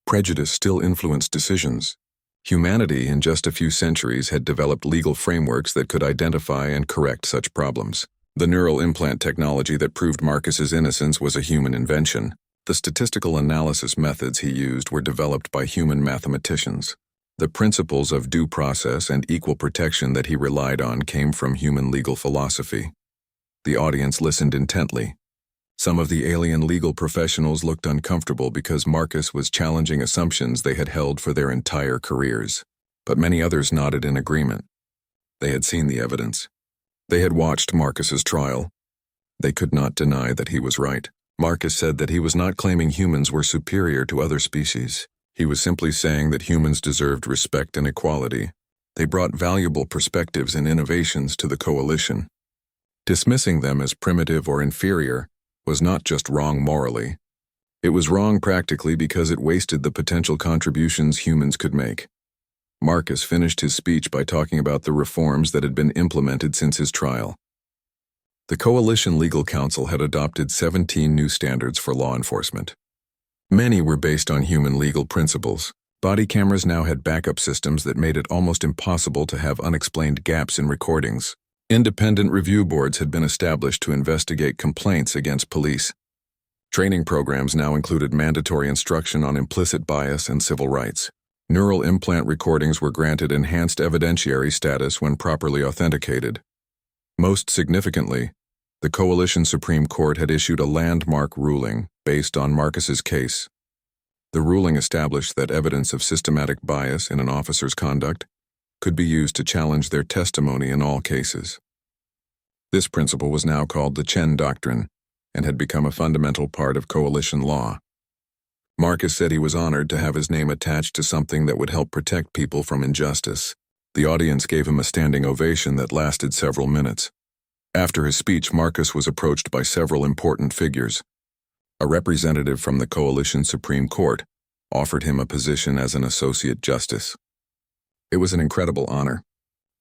Prejudice still influenced decisions. Humanity, in just a few centuries, had developed legal frameworks that could identify and correct such problems. The neural implant technology that proved Marcus's innocence was a human invention. The statistical analysis methods he used were developed by human mathematicians. The principles of due process and equal protection that he relied on came from human legal philosophy. The audience listened intently. Some of the alien legal professionals looked uncomfortable because Marcus was challenging assumptions they had held for their entire careers. But many others nodded in agreement. They had seen the evidence. They had watched Marcus's trial. They could not deny that he was right. Marcus said that he was not claiming humans were superior to other species. He was simply saying that humans deserved respect and equality. They brought valuable perspectives and innovations to the coalition. Dismissing them as primitive or inferior was not just wrong morally. It was wrong practically because it wasted the potential contributions humans could make. Marcus finished his speech by talking about the reforms that had been implemented since his trial. The Coalition Legal Council had adopted 17 new standards for law enforcement. Many were based on human legal principles. Body cameras now had backup systems that made it almost impossible to have unexplained gaps in recordings. Independent review boards had been established to investigate complaints against police. Training programs now included mandatory instruction on implicit bias and civil rights. Neural implant recordings were granted enhanced evidentiary status when properly authenticated. Most significantly, the Coalition Supreme Court had issued a landmark ruling based on Marcus's case. The ruling established that evidence of systematic bias in an officer's conduct could be used to challenge their testimony in all cases. This principle was now called the Chen Doctrine and had become a fundamental part of coalition law. Marcus said he was honored to have his name attached to something that would help protect people from injustice. The audience gave him a standing ovation that lasted several minutes. After his speech, Marcus was approached by several important figures. A representative from the Coalition Supreme Court offered him a position as an associate justice. It was an incredible honor.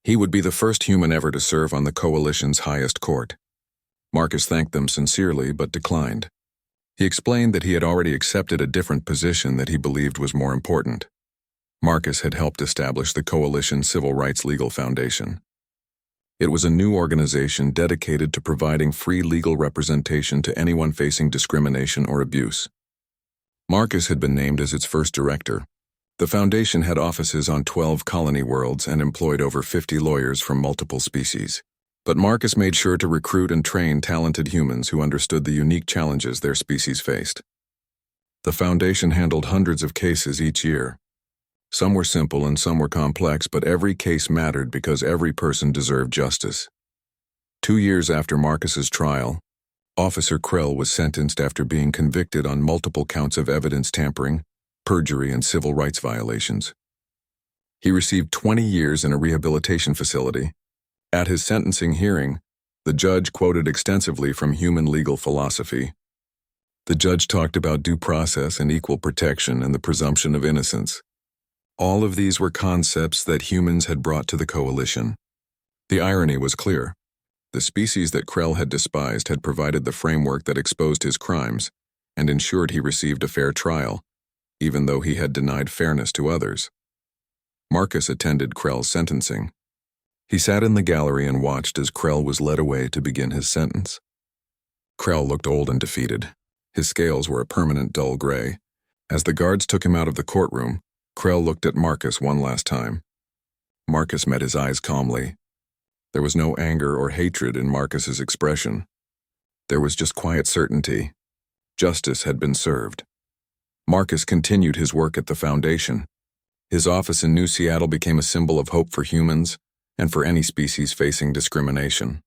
He would be the first human ever to serve on the Coalition's highest court. Marcus thanked them sincerely but declined. He explained that he had already accepted a different position that he believed was more important. Marcus had helped establish the Coalition Civil Rights Legal Foundation. It was a new organization dedicated to providing free legal representation to anyone facing discrimination or abuse. Marcus had been named as its first director. The foundation had offices on 12 colony worlds and employed over 50 lawyers from multiple species. But Marcus made sure to recruit and train talented humans who understood the unique challenges their species faced. The foundation handled hundreds of cases each year. Some were simple and some were complex, but every case mattered because every person deserved justice. 2 years after Marcus's trial, Officer Krell was sentenced after being convicted on multiple counts of evidence tampering, perjury, and civil rights violations. He received 20 years in a rehabilitation facility. At his sentencing hearing, the judge quoted extensively from human legal philosophy. The judge talked about due process and equal protection and the presumption of innocence. All of these were concepts that humans had brought to the coalition. The irony was clear. The species that Krell had despised had provided the framework that exposed his crimes and ensured he received a fair trial, even though he had denied fairness to others. Marcus attended Krell's sentencing. He sat in the gallery and watched as Krell was led away to begin his sentence. Krell looked old and defeated. His scales were a permanent dull gray. As the guards took him out of the courtroom, Krell looked at Marcus one last time. Marcus met his eyes calmly. There was no anger or hatred in Marcus's expression. There was just quiet certainty. Justice had been served. Marcus continued his work at the foundation. His office in New Seattle became a symbol of hope for humans and for any species facing discrimination.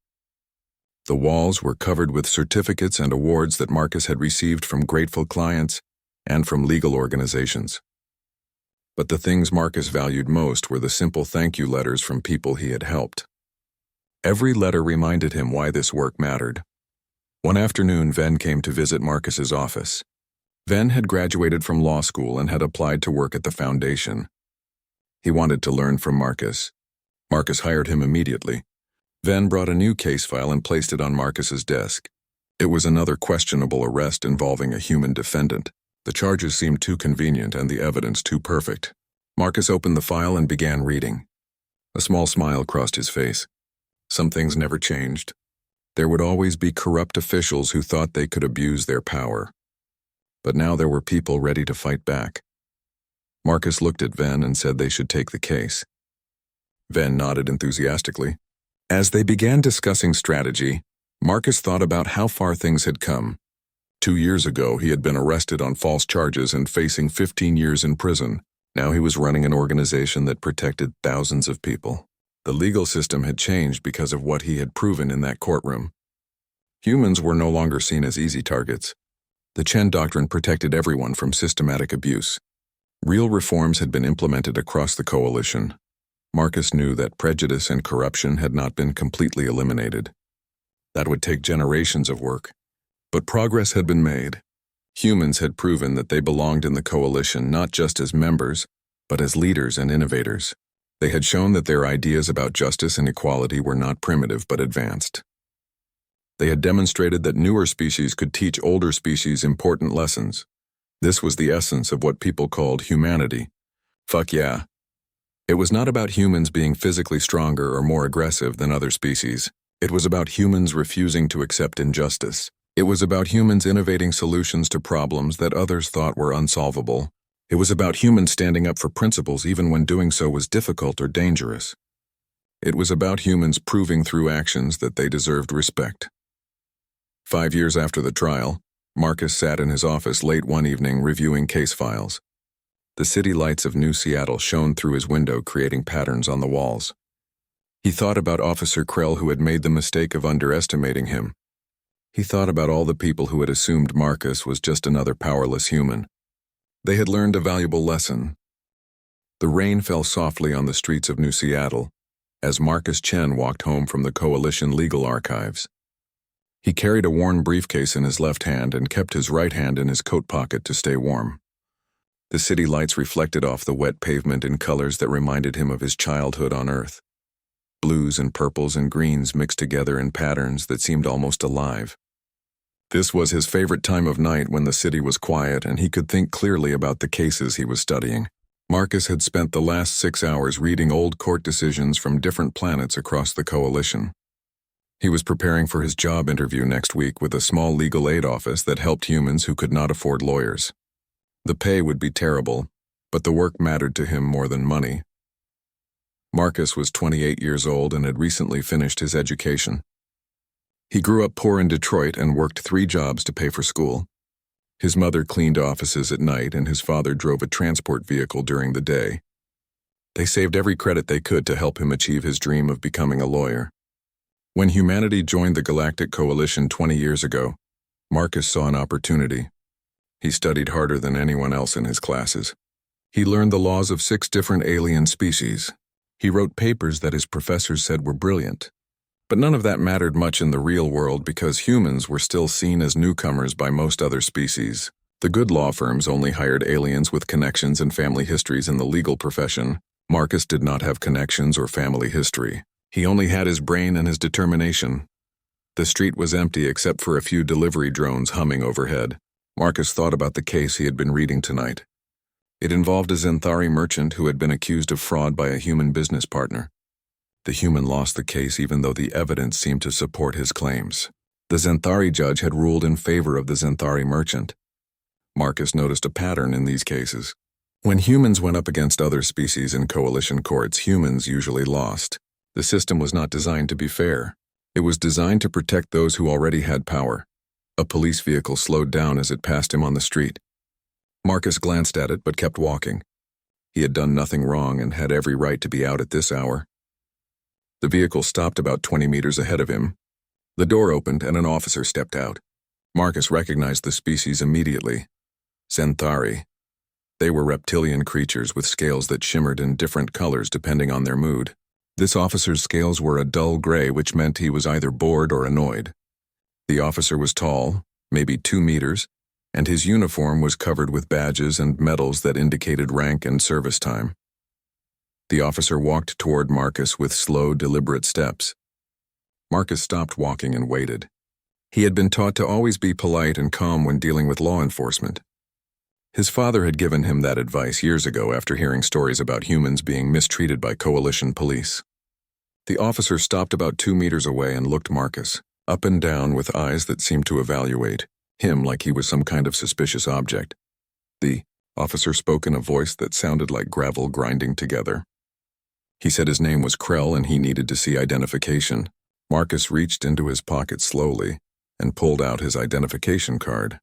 The walls were covered with certificates and awards that Marcus had received from grateful clients and from legal organizations. But the things Marcus valued most were the simple thank you letters from people he had helped. Every letter reminded him why this work mattered. One afternoon, Ven came to visit Marcus's office. Ven had graduated from law school and had applied to work at the foundation. He wanted to learn from Marcus. Marcus hired him immediately. Ven brought a new case file and placed it on Marcus's desk. It was another questionable arrest involving a human defendant. The charges seemed too convenient and the evidence too perfect. Marcus opened the file and began reading. A small smile crossed his face. Some things never changed. There would always be corrupt officials who thought they could abuse their power. But now there were people ready to fight back. Marcus looked at Ven and said they should take the case. Ven nodded enthusiastically. As they began discussing strategy, Marcus thought about how far things had come. 2 years ago, he had been arrested on false charges and facing 15 years in prison. Now he was running an organization that protected thousands of people. The legal system had changed because of what he had proven in that courtroom. Humans were no longer seen as easy targets. The Chen Doctrine protected everyone from systematic abuse. Real reforms had been implemented across the coalition. Marcus knew that prejudice and corruption had not been completely eliminated. That would take generations of work. But progress had been made. Humans had proven that they belonged in the coalition not just as members, but as leaders and innovators. They had shown that their ideas about justice and equality were not primitive but advanced. They had demonstrated that newer species could teach older species important lessons. This was the essence of what people called humanity. Fuck yeah. It was not about humans being physically stronger or more aggressive than other species. It was about humans refusing to accept injustice. It was about humans innovating solutions to problems that others thought were unsolvable. It was about humans standing up for principles even when doing so was difficult or dangerous. It was about humans proving through actions that they deserved respect. 5 years after the trial, Marcus sat in his office late one evening reviewing case files. The city lights of New Seattle shone through his window, creating patterns on the walls. He thought about Officer Krell, who had made the mistake of underestimating him. He thought about all the people who had assumed Marcus was just another powerless human. They had learned a valuable lesson. The rain fell softly on the streets of New Seattle as Marcus Chen walked home from the Coalition legal archives. He carried a worn briefcase in his left hand and kept his right hand in his coat pocket to stay warm. The city lights reflected off the wet pavement in colors that reminded him of his childhood on Earth. Blues and purples and greens mixed together in patterns that seemed almost alive. This was his favorite time of night, when the city was quiet and he could think clearly about the cases he was studying. Marcus had spent the last 6 hours reading old court decisions from different planets across the coalition. He was preparing for his job interview next week with a small legal aid office that helped humans who could not afford lawyers. The pay would be terrible, but the work mattered to him more than money. Marcus was 28 years old and had recently finished his education. He grew up poor in Detroit and worked 3 jobs to pay for school. His mother cleaned offices at night and his father drove a transport vehicle during the day. They saved every credit they could to help him achieve his dream of becoming a lawyer. When humanity joined the Galactic Coalition 20 years ago, Marcus saw an opportunity. He studied harder than anyone else in his classes. He learned the laws of 6 different alien species. He wrote papers that his professors said were brilliant. But none of that mattered much in the real world because humans were still seen as newcomers by most other species. The good law firms only hired aliens with connections and family histories in the legal profession. Marcus did not have connections or family history. He only had his brain and his determination. The street was empty except for a few delivery drones humming overhead. Marcus thought about the case he had been reading tonight. It involved a Xanthari merchant who had been accused of fraud by a human business partner. The human lost the case even though the evidence seemed to support his claims. The Xanthari judge had ruled in favor of the Xanthari merchant. Marcus noticed a pattern in these cases. When humans went up against other species in coalition courts, humans usually lost. The system was not designed to be fair. It was designed to protect those who already had power. A police vehicle slowed down as it passed him on the street. Marcus glanced at it but kept walking. He had done nothing wrong and had every right to be out at this hour. The vehicle stopped about 20 meters ahead of him. The door opened and an officer stepped out. Marcus recognized the species immediately. Xanthari. They were reptilian creatures with scales that shimmered in different colors depending on their mood. This officer's scales were a dull gray, which meant he was either bored or annoyed. The officer was tall, maybe 2 meters, and his uniform was covered with badges and medals that indicated rank and service time. The officer walked toward Marcus with slow, deliberate steps. Marcus stopped walking and waited. He had been taught to always be polite and calm when dealing with law enforcement. His father had given him that advice years ago after hearing stories about humans being mistreated by coalition police. The officer stopped about 2 meters away and looked Marcus up and down with eyes that seemed to evaluate him like he was some kind of suspicious object. The officer spoke in a voice that sounded like gravel grinding together. He said his name was Krell and he needed to see identification. Marcus reached into his pocket slowly and pulled out his identification card.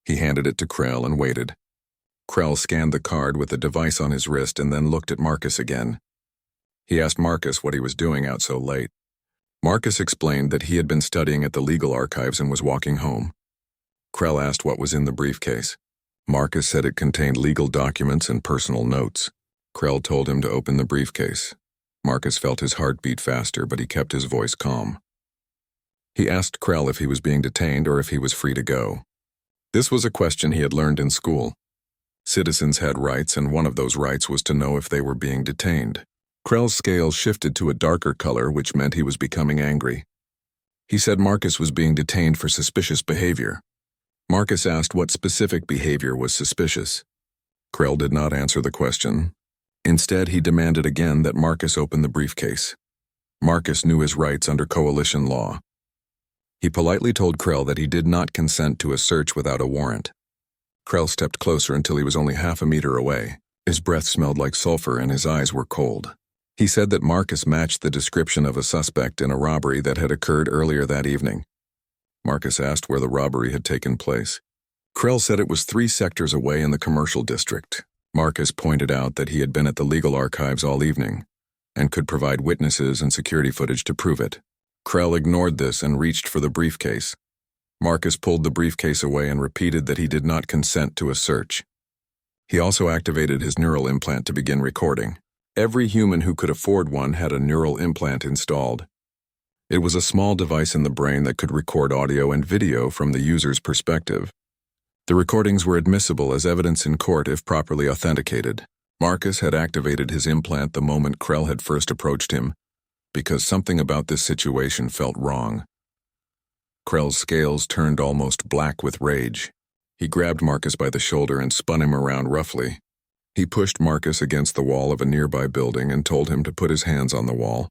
He handed it to Krell and waited. Krell scanned the card with the device on his wrist and then looked at Marcus again. He asked Marcus what he was doing out so late. Marcus explained that he had been studying at the legal archives and was walking home. Krell asked what was in the briefcase. Marcus said it contained legal documents and personal notes. Krell told him to open the briefcase. Marcus felt his heart beat faster, but he kept his voice calm. He asked Krell if he was being detained or if he was free to go. This was a question he had learned in school. Citizens had rights, and one of those rights was to know if they were being detained. Krell's scales shifted to a darker color, which meant he was becoming angry. He said Marcus was being detained for suspicious behavior. Marcus asked what specific behavior was suspicious. Krell did not answer the question. Instead, he demanded again that Marcus open the briefcase. Marcus knew his rights under coalition law. He politely told Krell that he did not consent to a search without a warrant. Krell stepped closer until he was only half a meter away. His breath smelled like sulfur and his eyes were cold. He said that Marcus matched the description of a suspect in a robbery that had occurred earlier that evening. Marcus asked where the robbery had taken place. Krell said it was 3 sectors away in the commercial district. Marcus pointed out that he had been at the legal archives all evening and could provide witnesses and security footage to prove it. Krell ignored this and reached for the briefcase. Marcus pulled the briefcase away and repeated that he did not consent to a search. He also activated his neural implant to begin recording. Every human who could afford one had a neural implant installed. It was a small device in the brain that could record audio and video from the user's perspective. The recordings were admissible as evidence in court if properly authenticated. Marcus had activated his implant the moment Krell had first approached him, because something about this situation felt wrong. Krell's scales turned almost black with rage. He grabbed Marcus by the shoulder and spun him around roughly. He pushed Marcus against the wall of a nearby building and told him to put his hands on the wall.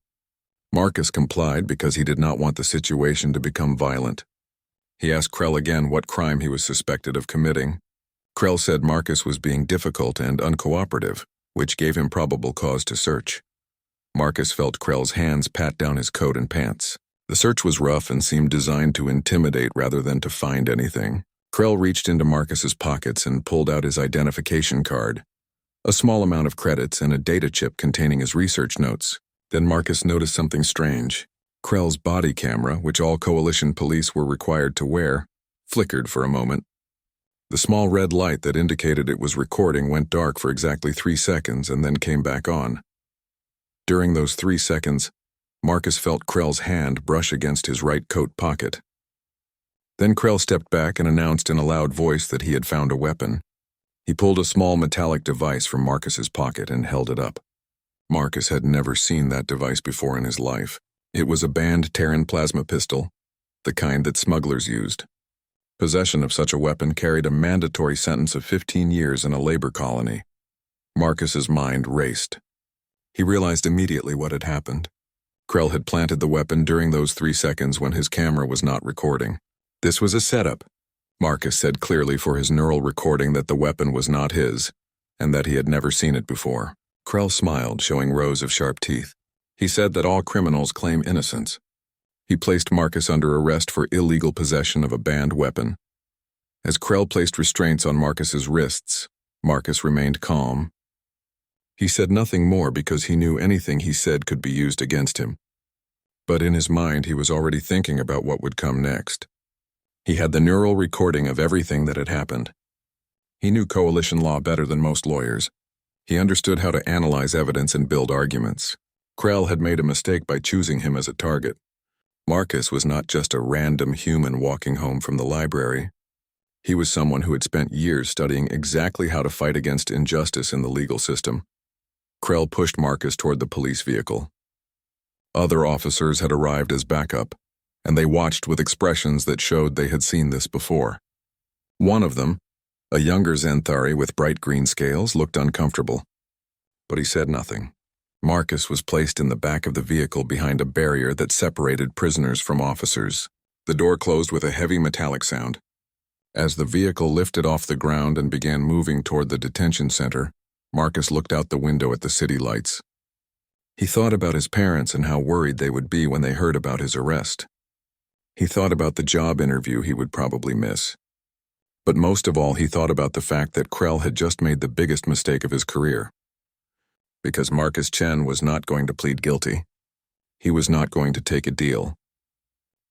Marcus complied because he did not want the situation to become violent. He asked Krell again what crime he was suspected of committing. Krell said Marcus was being difficult and uncooperative, which gave him probable cause to search. Marcus felt Krell's hands pat down his coat and pants. The search was rough and seemed designed to intimidate rather than to find anything. Krell reached into Marcus's pockets and pulled out his identification card, a small amount of credits and a data chip containing his research notes. Then Marcus noticed something strange. Krell's body camera, which all coalition police were required to wear, flickered for a moment. The small red light that indicated it was recording went dark for exactly 3 seconds and then came back on. During those 3 seconds, Marcus felt Krell's hand brush against his right coat pocket. Then Krell stepped back and announced in a loud voice that he had found a weapon. He pulled a small metallic device from Marcus's pocket and held it up. Marcus had never seen that device before in his life. It was a banned Terran plasma pistol, the kind that smugglers used. Possession of such a weapon carried a mandatory sentence of 15 years in a labor colony. Marcus's mind raced. He realized immediately what had happened. Krell had planted the weapon during those 3 seconds when his camera was not recording. This was a setup. Marcus said clearly for his neural recording that the weapon was not his, and that he had never seen it before. Krell smiled, showing rows of sharp teeth. He said that all criminals claim innocence. He placed Marcus under arrest for illegal possession of a banned weapon. As Krell placed restraints on Marcus's wrists, Marcus remained calm. He said nothing more because he knew anything he said could be used against him. But in his mind, he was already thinking about what would come next. He had the neural recording of everything that had happened. He knew coalition law better than most lawyers. He understood how to analyze evidence and build arguments. Krell had made a mistake by choosing him as a target. Marcus was not just a random human walking home from the library. He was someone who had spent years studying exactly how to fight against injustice in the legal system. Krell pushed Marcus toward the police vehicle. Other officers had arrived as backup, and they watched with expressions that showed they had seen this before. One of them, a younger Xanthari with bright green scales, looked uncomfortable, but he said nothing. Marcus was placed in the back of the vehicle behind a barrier that separated prisoners from officers. The door closed with a heavy metallic sound. As the vehicle lifted off the ground and began moving toward the detention center, Marcus looked out the window at the city lights. He thought about his parents and how worried they would be when they heard about his arrest. He thought about the job interview he would probably miss. But most of all, he thought about the fact that Krell had just made the biggest mistake of his career. Because Marcus Chen was not going to plead guilty. He was not going to take a deal.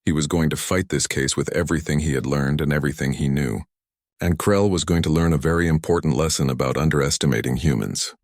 He was going to fight this case with everything he had learned and everything he knew. And Krell was going to learn a very important lesson about underestimating humans.